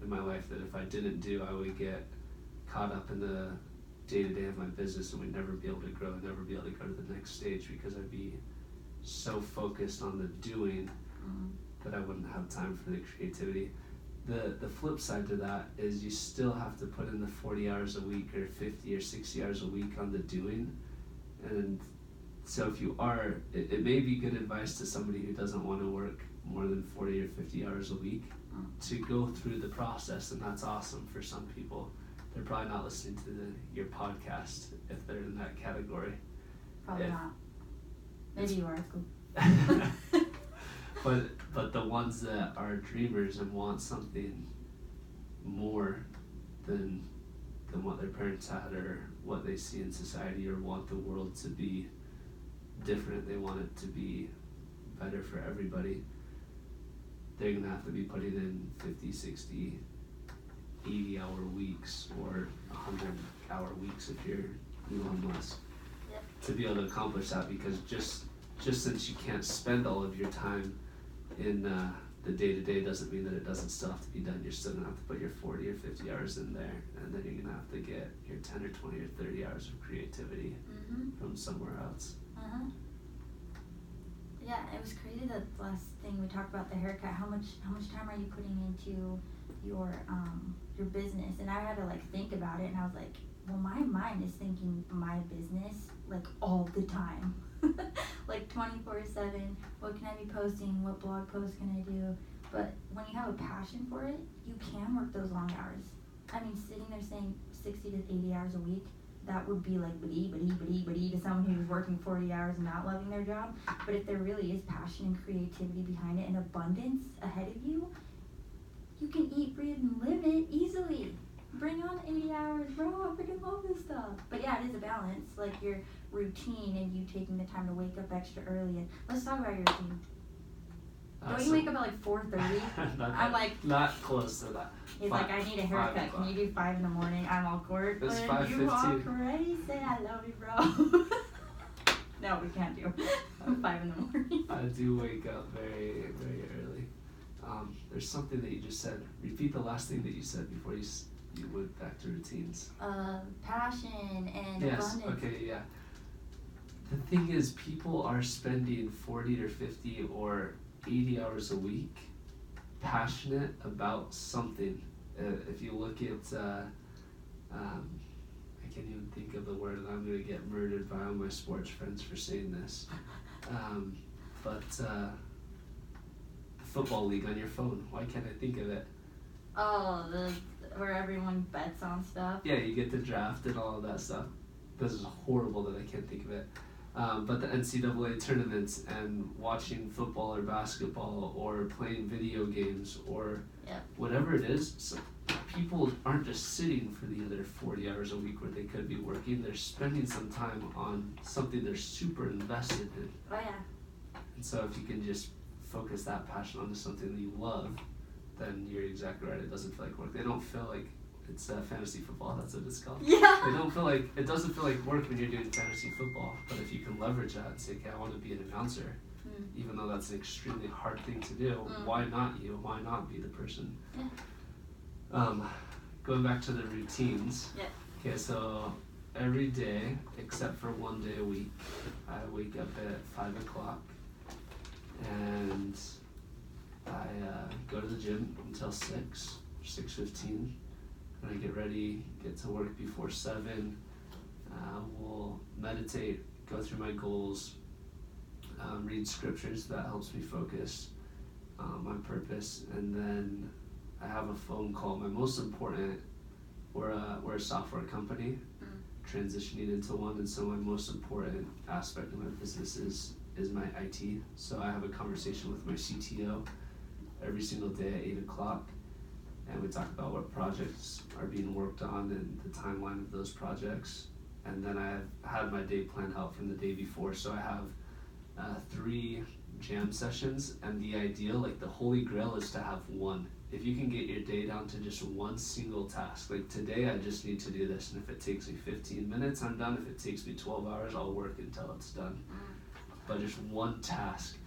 in my life that if I didn't do, I would get caught up in the day-to-day of my business and would never be able to grow and never be able to go to the next stage, because I'd be so focused on the doing that I wouldn't have time for the creativity. The flip side to that is you still have to put in the 40 hours a week or 50 or 60 hours a week on the doing. And so if you are, it may be good advice to somebody who doesn't want to work more than 40 or 50 hours a week to go through the process, and that's awesome for some people. they're probably not listening to your podcast if they're in that category. Probably not. Maybe you are. It's cool. But the ones that are dreamers and want something more than what their parents had or what they see in society, or want the world to be different, they want it to be better for everybody, they're going to have to be putting in 50, 60, 80-hour weeks or 100-hour weeks if you're Elon Musk. Yep. To be able to accomplish that, because just since you can't spend all of your time in the day-to-day doesn't mean that it doesn't still have to be done. You're still going to have to put your 40 or 50 hours in there, and then you're going to have to get your 10 or 20 or 30 hours of creativity from somewhere else. Yeah, it was crazy that last thing we talked about, the haircut. How much time are you putting into your business? And I had to like think about it, and I was like, well, my mind is thinking my business like all the time. Like 24/7, what can I be posting, what blog posts can I do? But when you have a passion for it, you can work those long hours. I mean, sitting there saying 60 to 80 hours a week, that would be like to someone who's working 40 hours and not loving their job. But if there really is passion and creativity behind it and abundance ahead of you, you can eat, breathe, and live it easily. Bring on 80 hours, bro. I freaking love this stuff. But yeah, it is a balance, like your routine and you taking the time to wake up extra early. And let's talk about your routine. Don't you wake up at like 4:30? I'm like, not close to that. He's like, I need a haircut. Can you do 5 in the morning? I'm all Cortland. It's You 5:15. already say I love you, bro. No, we can't do 5 in the morning. I do wake up very, very early. There's something that you just said. Repeat the last thing that you said before you went back to routines. Passion and yes, abundance. okay, yeah. The thing is, people are spending 40 or 50 or 80 hours a week passionate about something. If you look at, I can't even think of the word, and I'm going to get murdered by all my sports friends for saying this. But the football league on your phone, why can't I think of it? Oh, where everyone bets on stuff. Yeah, you get the draft and all of that stuff. This is horrible that I can't think of it. But the NCAA tournaments and watching football or basketball or playing video games or whatever it is, so people aren't just sitting for the other 40 hours a week where they could be working. They're spending some time on something they're super invested in. Oh yeah. And so if you can just focus that passion onto something that you love, then you're exactly right. It doesn't feel like work. They don't feel like it's fantasy football. That's what it's called. Yeah. It doesn't feel like work when you're doing fantasy football. But if you can leverage that and say, okay, I want to be an announcer, even though that's an extremely hard thing to do, why not you? Why not be the person? Yeah. Going back to the routines. Yeah. Okay, so every day except for one day a week, I wake up at 5 o'clock and I go to the gym until 6:15, and I get ready, get to work before 7. We'll meditate, go through my goals, read scriptures. That helps me focus my purpose, and then I have a phone call. My most important, we're a software company, transitioning into one, and so my most important aspect of my business is my IT. So I have a conversation with my CTO every single day at 8 o'clock, and we talk about what projects are being worked on and the timeline of those projects. And then I have had my day planned out from the day before, so I have 3 jam sessions, and the ideal, like the holy grail, is to have one. If you can get your day down to just one single task, like today I just need to do this, and if it takes me 15 minutes, I'm done. If it takes me 12 hours, I'll work until it's done. But just one task,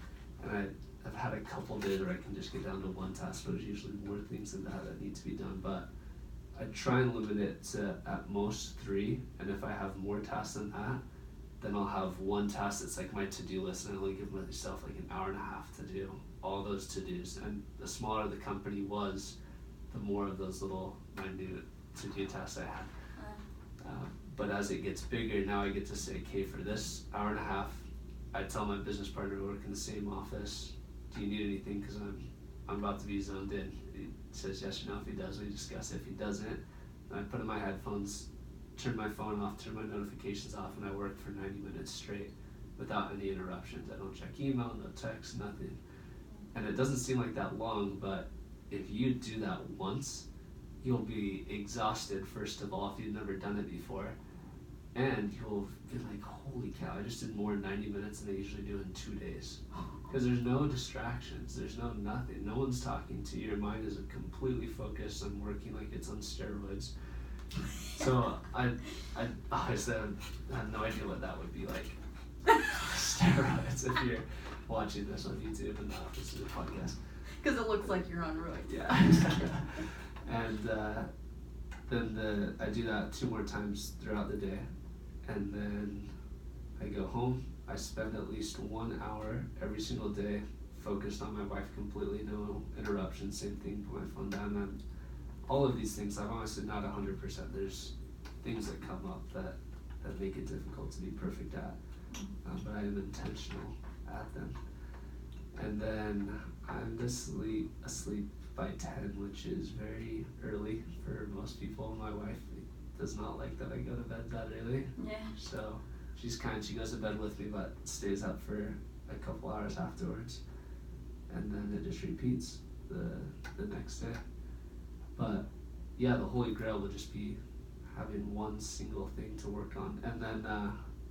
and I've had a couple days where I can just get down to one task, but there's usually more things than that need to be done. But I try and limit it to at most 3, and if I have more tasks than that, then I'll have one task that's like my to-do list, and I only give myself like an hour and a half to do all those to-dos. And the smaller the company was, the more of those little minute to-do tasks I had. But as it gets bigger, now I get to say, okay, for this hour and a half, I tell my business partner we work in the same office, do you need anything, because I'm about to be zoned in. He says yes or no. If he does, we discuss it. If he doesn't, and I put in my headphones, turn my phone off, turn my notifications off, and I work for 90 minutes straight without any interruptions. I don't check email, no text, nothing. And it doesn't seem like that long, but if you do that once, you'll be exhausted, first of all, if you've never done it before. And you'll be like, holy cow, I just did more in 90 minutes than I usually do in 2 days. Because there's no distractions, there's no nothing. No one's talking to you. Your mind is completely focused on working like it's on steroids. So I honestly have no idea what that would be like. Steroids, if you're watching this on YouTube and not listening to the podcast. Because it looks like you're on roids. Yeah. And then I do that 2 more times throughout the day. And then I go home. I spend at least 1 hour every single day focused on my wife completely, no interruptions, same thing, put my phone down. And all of these things, I'm honestly not 100%. There's things that come up that make it difficult to be perfect at, but I am intentional at them. And then I'm asleep by 10, which is very early for most people. My wife does not like that I go to bed that early. Yeah. So she goes to bed with me, but stays up for a couple hours afterwards. And then it just repeats the next day. But yeah, the Holy Grail would just be having one single thing to work on. And then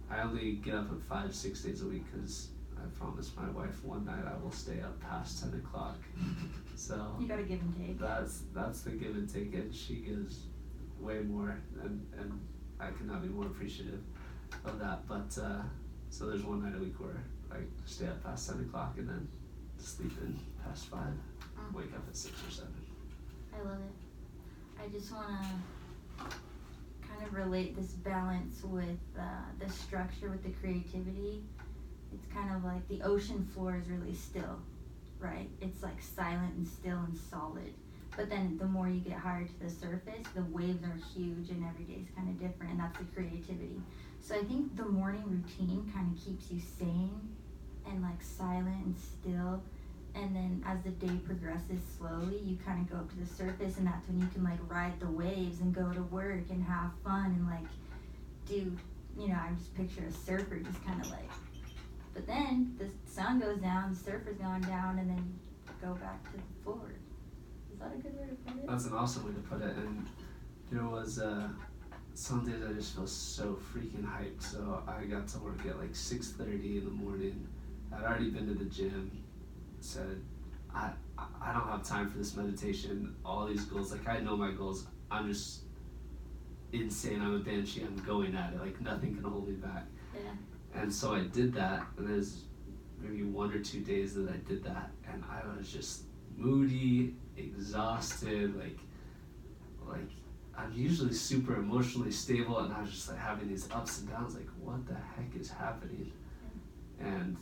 I only get up at 5-6 days a week because I promised my wife one night I will stay up past 10 o'clock. So You gotta give and take. that's the give and take, and she gives way more, and I could not be more appreciative of that. But so there's one night a week where I stay up past 10 o'clock and then sleep in past 5, wake up at 6 or 7. I love it. I just want to kind of relate this balance with the structure with the creativity. It's kind of like the ocean floor is really still, right? It's like silent and still and solid. But then the more you get higher to the surface, the waves are huge and every day is kind of different, and that's the creativity. So I think the morning routine kind of keeps you sane and like silent and still. And then as the day progresses slowly, you kind of go up to the surface, and that's when you can like ride the waves and go to work and have fun and like do, I just picture a surfer just kind of like, but then the sun goes down, the surfer's going down, and then go back to the floor. Is that a good way to put it? That's an awesome way to put it. And there was some days I just feel so freaking hyped. So I got to work at like 6:30 in the morning. I'd already been to the gym. Said, I don't have time for this meditation, all these goals. Like, I know my goals. I'm just insane. I'm a banshee. I'm going at it. Like, nothing can hold me back. Yeah. And so I did that, and there's maybe 1 or 2 days that I did that, and I was just moody, exhausted, like I'm usually super emotionally stable, and I was just like having these ups and downs, like, what the heck is happening? And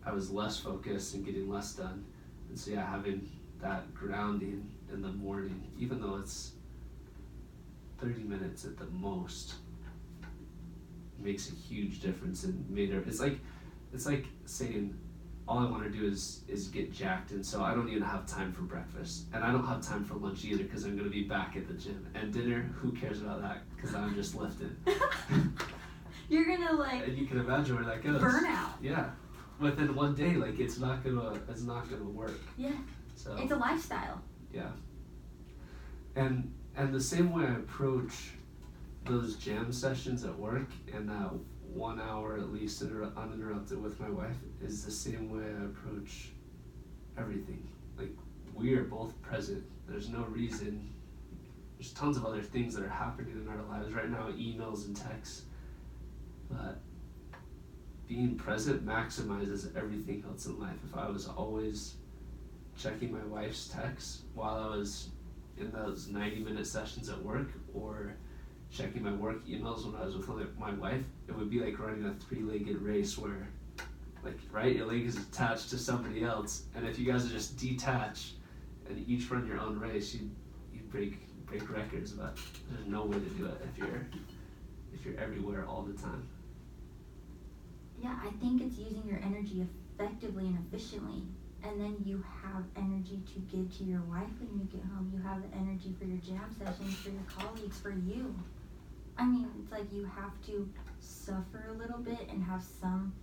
I was less focused and getting less done. And so yeah, having that grounding in the morning, even though it's 30 minutes at the most, makes a huge difference in it's like saying all I want to do is get jacked, and so I don't even have time for breakfast, and I don't have time for lunch either because I'm going to be back at the gym, and dinner, who cares about that because I'm just lifting. You're gonna like, and you can imagine where that goes. Burnout. Yeah, within one day, like it's not gonna work. Yeah. So It's a lifestyle. yeah, and the same way I approach those jam sessions at work and that 1 hour at least uninterrupted with my wife is the same way I approach everything. Like, we are both present. There's no reason. There's tons of other things that are happening in our lives right now, emails and texts, but being present maximizes everything else in life. If I was always checking my wife's texts while I was in those 90-minute sessions at work, or checking my work emails when I was with my wife, it would be like running a 3-legged race where, like, right, your leg is attached to somebody else, and if you guys are just detached and each run your own race, you break records, but there's no way to do it if you're everywhere all the time. Yeah, I think it's using your energy effectively and efficiently. and then you have energy to give to your wife when you get home. You have the energy for your jam sessions, for your colleagues, for you. I mean, it's like you have to suffer a little bit and have some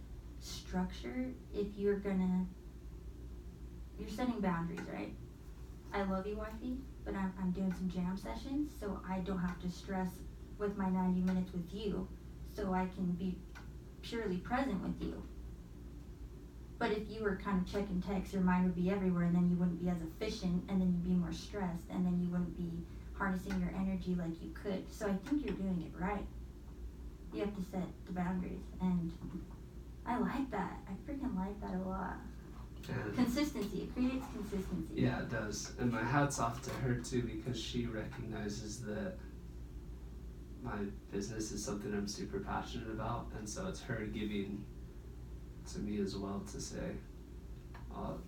structure if you're setting boundaries, right? I love you, wifey, but I'm doing some jam sessions, so I don't have to stress with my 90 minutes with you, so I can be purely present with you. But if you were kind of checking texts, your mind would be everywhere, and then you wouldn't be as efficient, and then you'd be more stressed, and then you wouldn't be harnessing your energy like you could. So I think you're doing it right. You have to set the boundaries, and I like that. I freaking like that a lot. And Consistency. It creates consistency. yeah, it does. And my hat's off to her too, because she recognizes that my business is something I'm super passionate about, and so it's her giving to me as well to say, I'll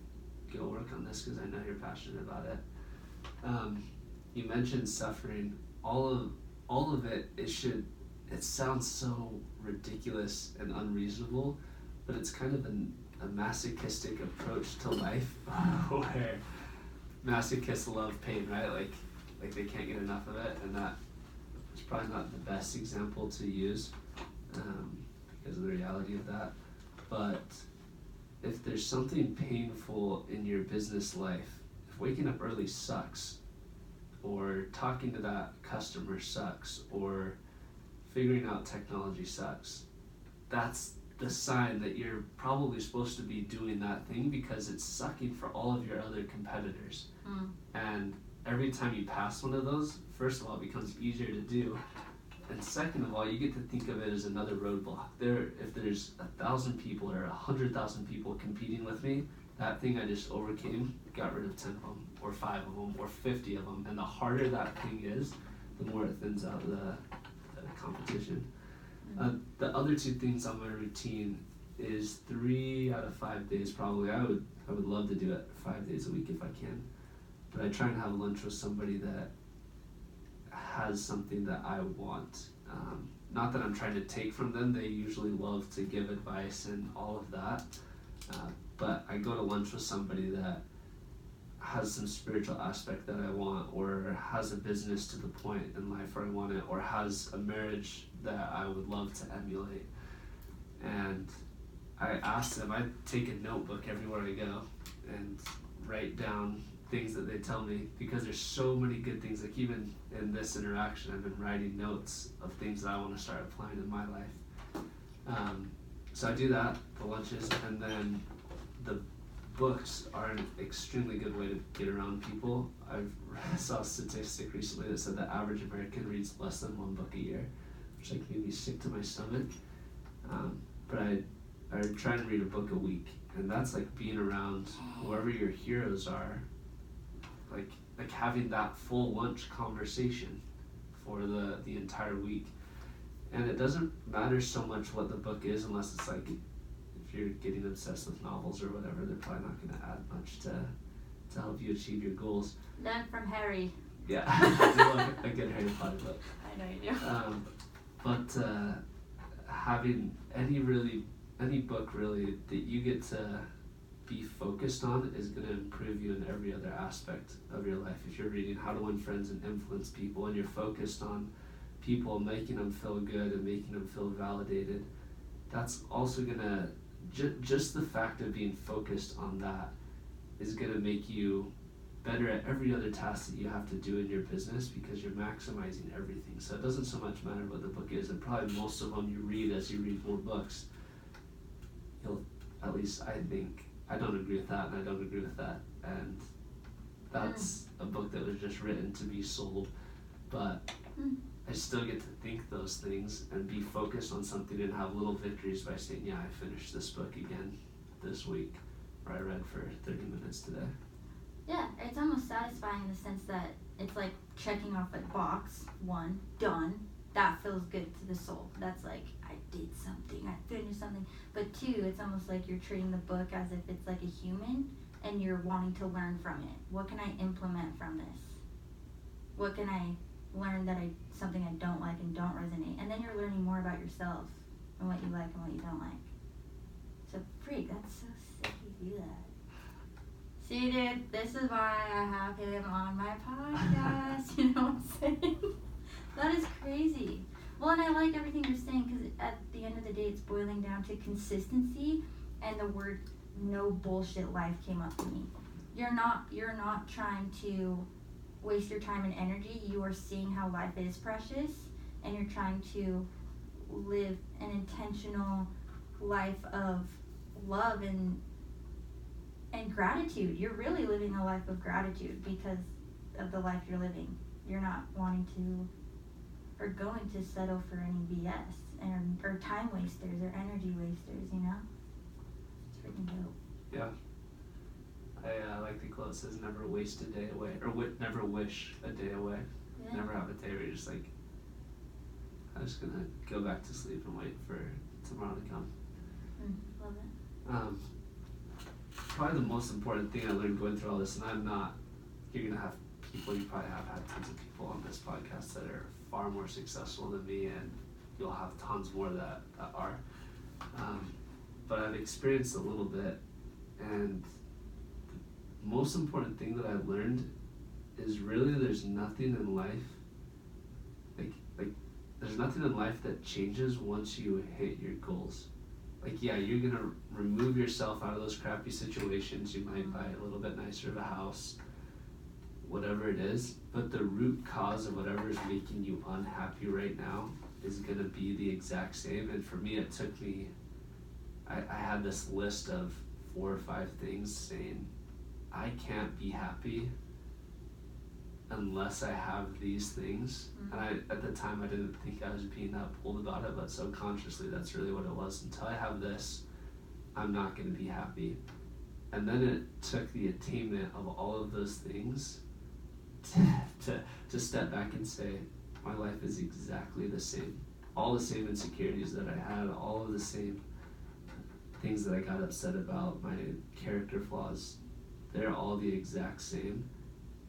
go work on this because I know you're passionate about it. You mentioned suffering. All of it, it sounds so ridiculous and unreasonable, but it's kind of a masochistic approach to life where masochists love pain, right? Like they can't get enough of it, and that is probably not the best example to use because of the reality of that. But if there's something painful in your business life, if waking up early sucks, or talking to that customer sucks, or figuring out technology sucks, that's the sign that you're probably supposed to be doing that thing because it's sucking for all of your other competitors. And every time you pass one of those, first of all, it becomes easier to do. And second of all, you get to think of it as another roadblock. If there's 1,000 people or 100,000 people competing with me, that thing I just overcame got rid of 10 of them, or 5 of them, or 50 of them. And the harder that thing is, the more it thins out the competition. The other 2 things on my routine is 3 out of 5 days probably. I would love to do it 5 days a week if I can. But I try and have lunch with somebody that has something that I want. Not that I'm trying to take from them. They usually love to give advice and all of that. But I go to lunch with somebody that has some spiritual aspect that I want, or has a business to the point in life where I want it, or has a marriage that I would love to emulate. And I ask them, I take a notebook everywhere I go and write down things that they tell me, because there's so many good things. Like even in this interaction, I've been writing notes of things that I want to start applying in my life. So I do that, the lunches, and then the books are an extremely good way to get around people. I saw a statistic recently that said the average American reads less than 1 book a year, which like made me sick to my stomach. But I try and read a book a week, and that's like being around whoever your heroes are, like having that full lunch conversation for the entire week. And it doesn't matter so much what the book is, unless it's like, if you're getting obsessed with novels or whatever, they're probably not going to add much to help you achieve your goals. Learn from Harry. Yeah, I do love a good Harry Potter book. I know you do. But having any book really that you get to be focused on is going to improve you in every other aspect of your life. If you're reading How to Win Friends and Influence People, and you're focused on people, making them feel good and making them feel validated, that's also going to, just the fact of being focused on that is going to make you better at every other task that you have to do in your business, because you're maximizing everything. So it doesn't so much matter what the book is, and probably most of them you read as you read more books, you'll, at least I think, I don't agree with that and I don't agree with that, and that's a book that was just written to be sold, but I still get to think those things and be focused on something and have little victories by saying, yeah, I finished this book again this week, or I read for 30 minutes today. Yeah, it's almost satisfying in the sense that it's like checking off a box. 1, done. That feels good to the soul. That's like, I did something, I finished something. But 2, it's almost like you're treating the book as if it's like a human, and you're wanting to learn from it. What can I implement from this? What can I learn that something I don't like and don't resonate? And then you're learning more about yourself and what you like and what you don't like. So freak, that's so sick you do that. See, dude, this is why I have him on my podcast. You know what I'm saying? That is crazy. Well, and I like everything you're saying because at the end of the day, it's boiling down to consistency, and the word "no bullshit life" came up to me. You're not trying to waste your time and energy. You are seeing how life is precious, and you're trying to live an intentional life of love and gratitude. You're really living a life of gratitude because of the life you're living. You're not wanting to or going to settle for any BS or time wasters or energy wasters, you know? It's freaking dope. Yeah. I like the quote that says, never waste a day away, or never wish a day away. Yeah. Never have a day where you're just like, I'm just gonna go back to sleep and wait for tomorrow to come. Love it. Probably the most important thing I learned going through all this, and you're gonna have people, you probably have had tons of people on this podcast that are far more successful than me, and you'll have tons more that are. But I've experienced a little bit, and the most important thing that I've learned is really there's nothing in life, like there's nothing in life that changes once you hit your goals. Like, yeah, you're gonna remove yourself out of those crappy situations. You might buy a little bit nicer of a house, whatever it is, but the root cause of whatever is making you unhappy right now is gonna be the exact same. And for me, it took me, I had this list of 4 or 5 things saying, I can't be happy unless I have these things. And at the time, I didn't think I was being that bold about it, but subconsciously, that's really what it was. Until I have this, I'm not gonna be happy. And then it took the attainment of all of those things to step back and say, my life is exactly the same. All the same insecurities that I had, all of the same things that I got upset about, my character flaws, they're all the exact same.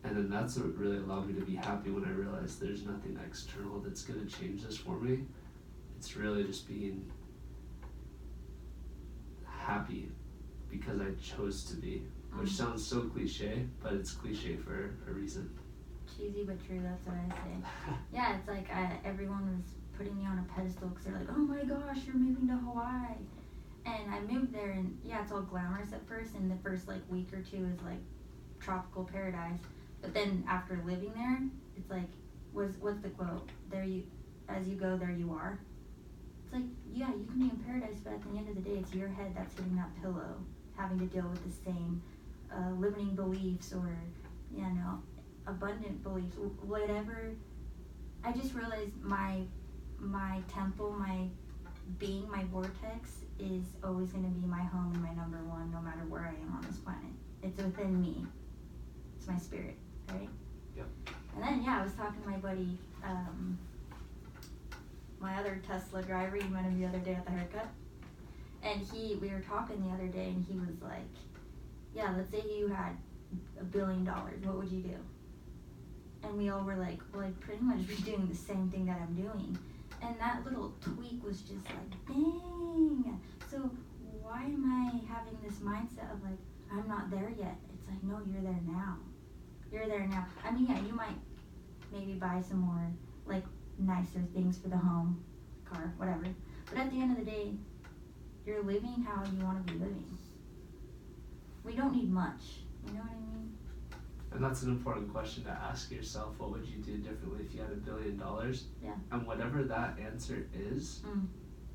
And then that's what really allowed me to be happy when I realized there's nothing external that's going to change this for me. It's really just being happy because I chose to be, which sounds so cliche, but it's cliche for a reason. Cheesy but true, that's what I say. Yeah, it's like everyone was putting me on a pedestal because they're like, oh my gosh, you're moving to Hawaii. And I moved there, and yeah, it's all glamorous at first, and the first like week or two is like tropical paradise. But then after living there, it's like, what's the quote? As you go, there you are. It's like, yeah, you can be in paradise, but at the end of the day, it's your head that's hitting that pillow, having to deal with the same limiting beliefs or, you know, abundant beliefs, whatever. I just realized my temple, my being, my vortex is always going to be my home and my number one, no matter where I am on this planet. It's within me. It's my spirit, right? Yep. And then, yeah, I was talking to my buddy, my other Tesla driver. You met him the other day at the haircut. And we were talking the other day, and he was like, yeah, let's say you had $1 billion. What would you do? And we all were like, well, I'd pretty much be doing the same thing that I'm doing. And that little tweak was just like, dang. So why am I having this mindset of like, I'm not there yet? It's like, no, you're there now. You're there now. I mean, yeah, you might maybe buy some more like nicer things for the home, car, whatever. But at the end of the day, you're living how you want to be living. We don't need much. You know what I mean? And that's an important question to ask yourself. What would you do differently if you had $1 billion? Yeah. And whatever that answer is,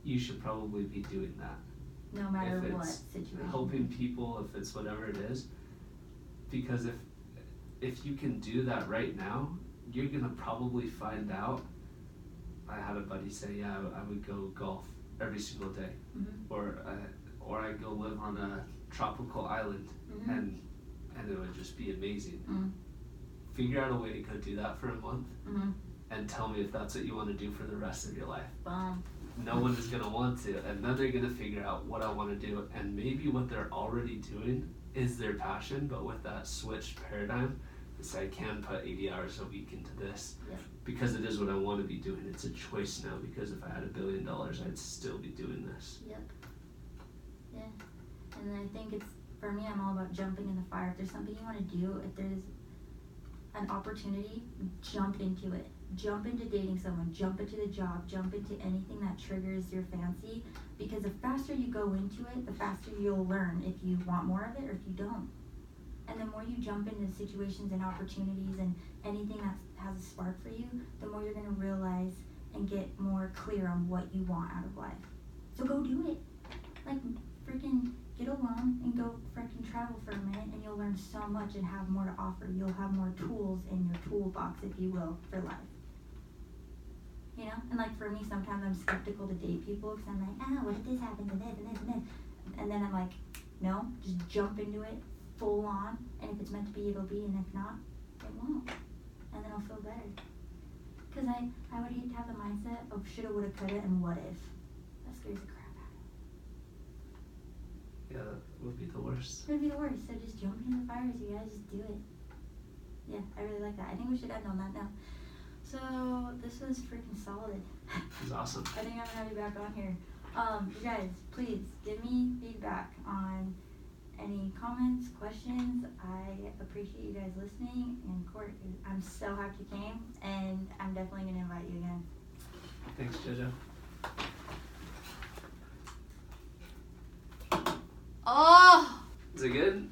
you should probably be doing that. No matter if what it's situation. Helping people, if it's whatever it is. Because if you can do that right now, you're gonna probably find out. I had a buddy say, yeah, I would go golf every single day, or I go live on a tropical island, and it would just be amazing. Figure out a way to go do that for a month, and tell me if that's what you want to do for the rest of your life. Bomb. No one is gonna want to, and then they're gonna figure out what I want to do, and maybe what they're already doing is their passion, but with that switched paradigm, it's I can put 80 hours a week into this because it is what I want to be doing. It's a choice now, because if I had $1 billion, I'd still be doing this. Yep. Yeah. And I think it's for me, I'm all about jumping in the fire. If there's something you want to do, if there's an opportunity, jump into it. Jump into dating someone, jump into the job, jump into anything that triggers your fancy, because the faster you go into it, the faster you'll learn if you want more of it or if you don't. And the more you jump into situations and opportunities and anything that has a spark for you, the more you're going to realize and get more clear on what you want out of life. So go do it. Like, freaking get alone and go freaking travel for a minute, and you'll learn so much and have more to offer. You'll have more tools in your toolbox, if you will, for life. You know? And like for me, sometimes I'm skeptical to date people because I'm like, what if this happens and this and this and this? And then I'm like, no, just jump into it full on, and if it's meant to be, it'll be, and if not, it won't. And then I'll feel better. Because I would hate to have the mindset of shoulda, woulda, coulda, and what if. That scares the crap out of me. Yeah, that would be the worst. It would be the worst. So just jump into the fires, you guys. Just do it. Yeah, I really like that. I think we should end on that now. So this was freaking solid. It was awesome. I think I'm gonna have you back on here. You guys, please give me feedback on any comments, questions. I appreciate you guys listening. And Court, I'm so happy you came, and I'm definitely gonna invite you again. Thanks, JoJo. Oh, Is it good?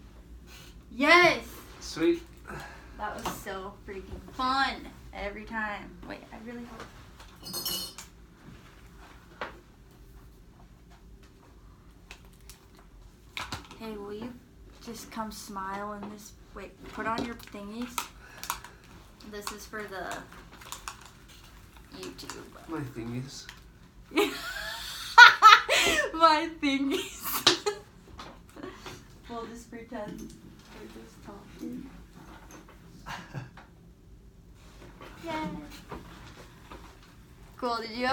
yes! Sweet. That was so freaking fun every time. Wait, I really hope. Hey, will you just come smile in this? Wait, put on your thingies. This is for the YouTube. My thingies. My thingies. We'll just pretend we're just talking. Yeah. Cool. Did you have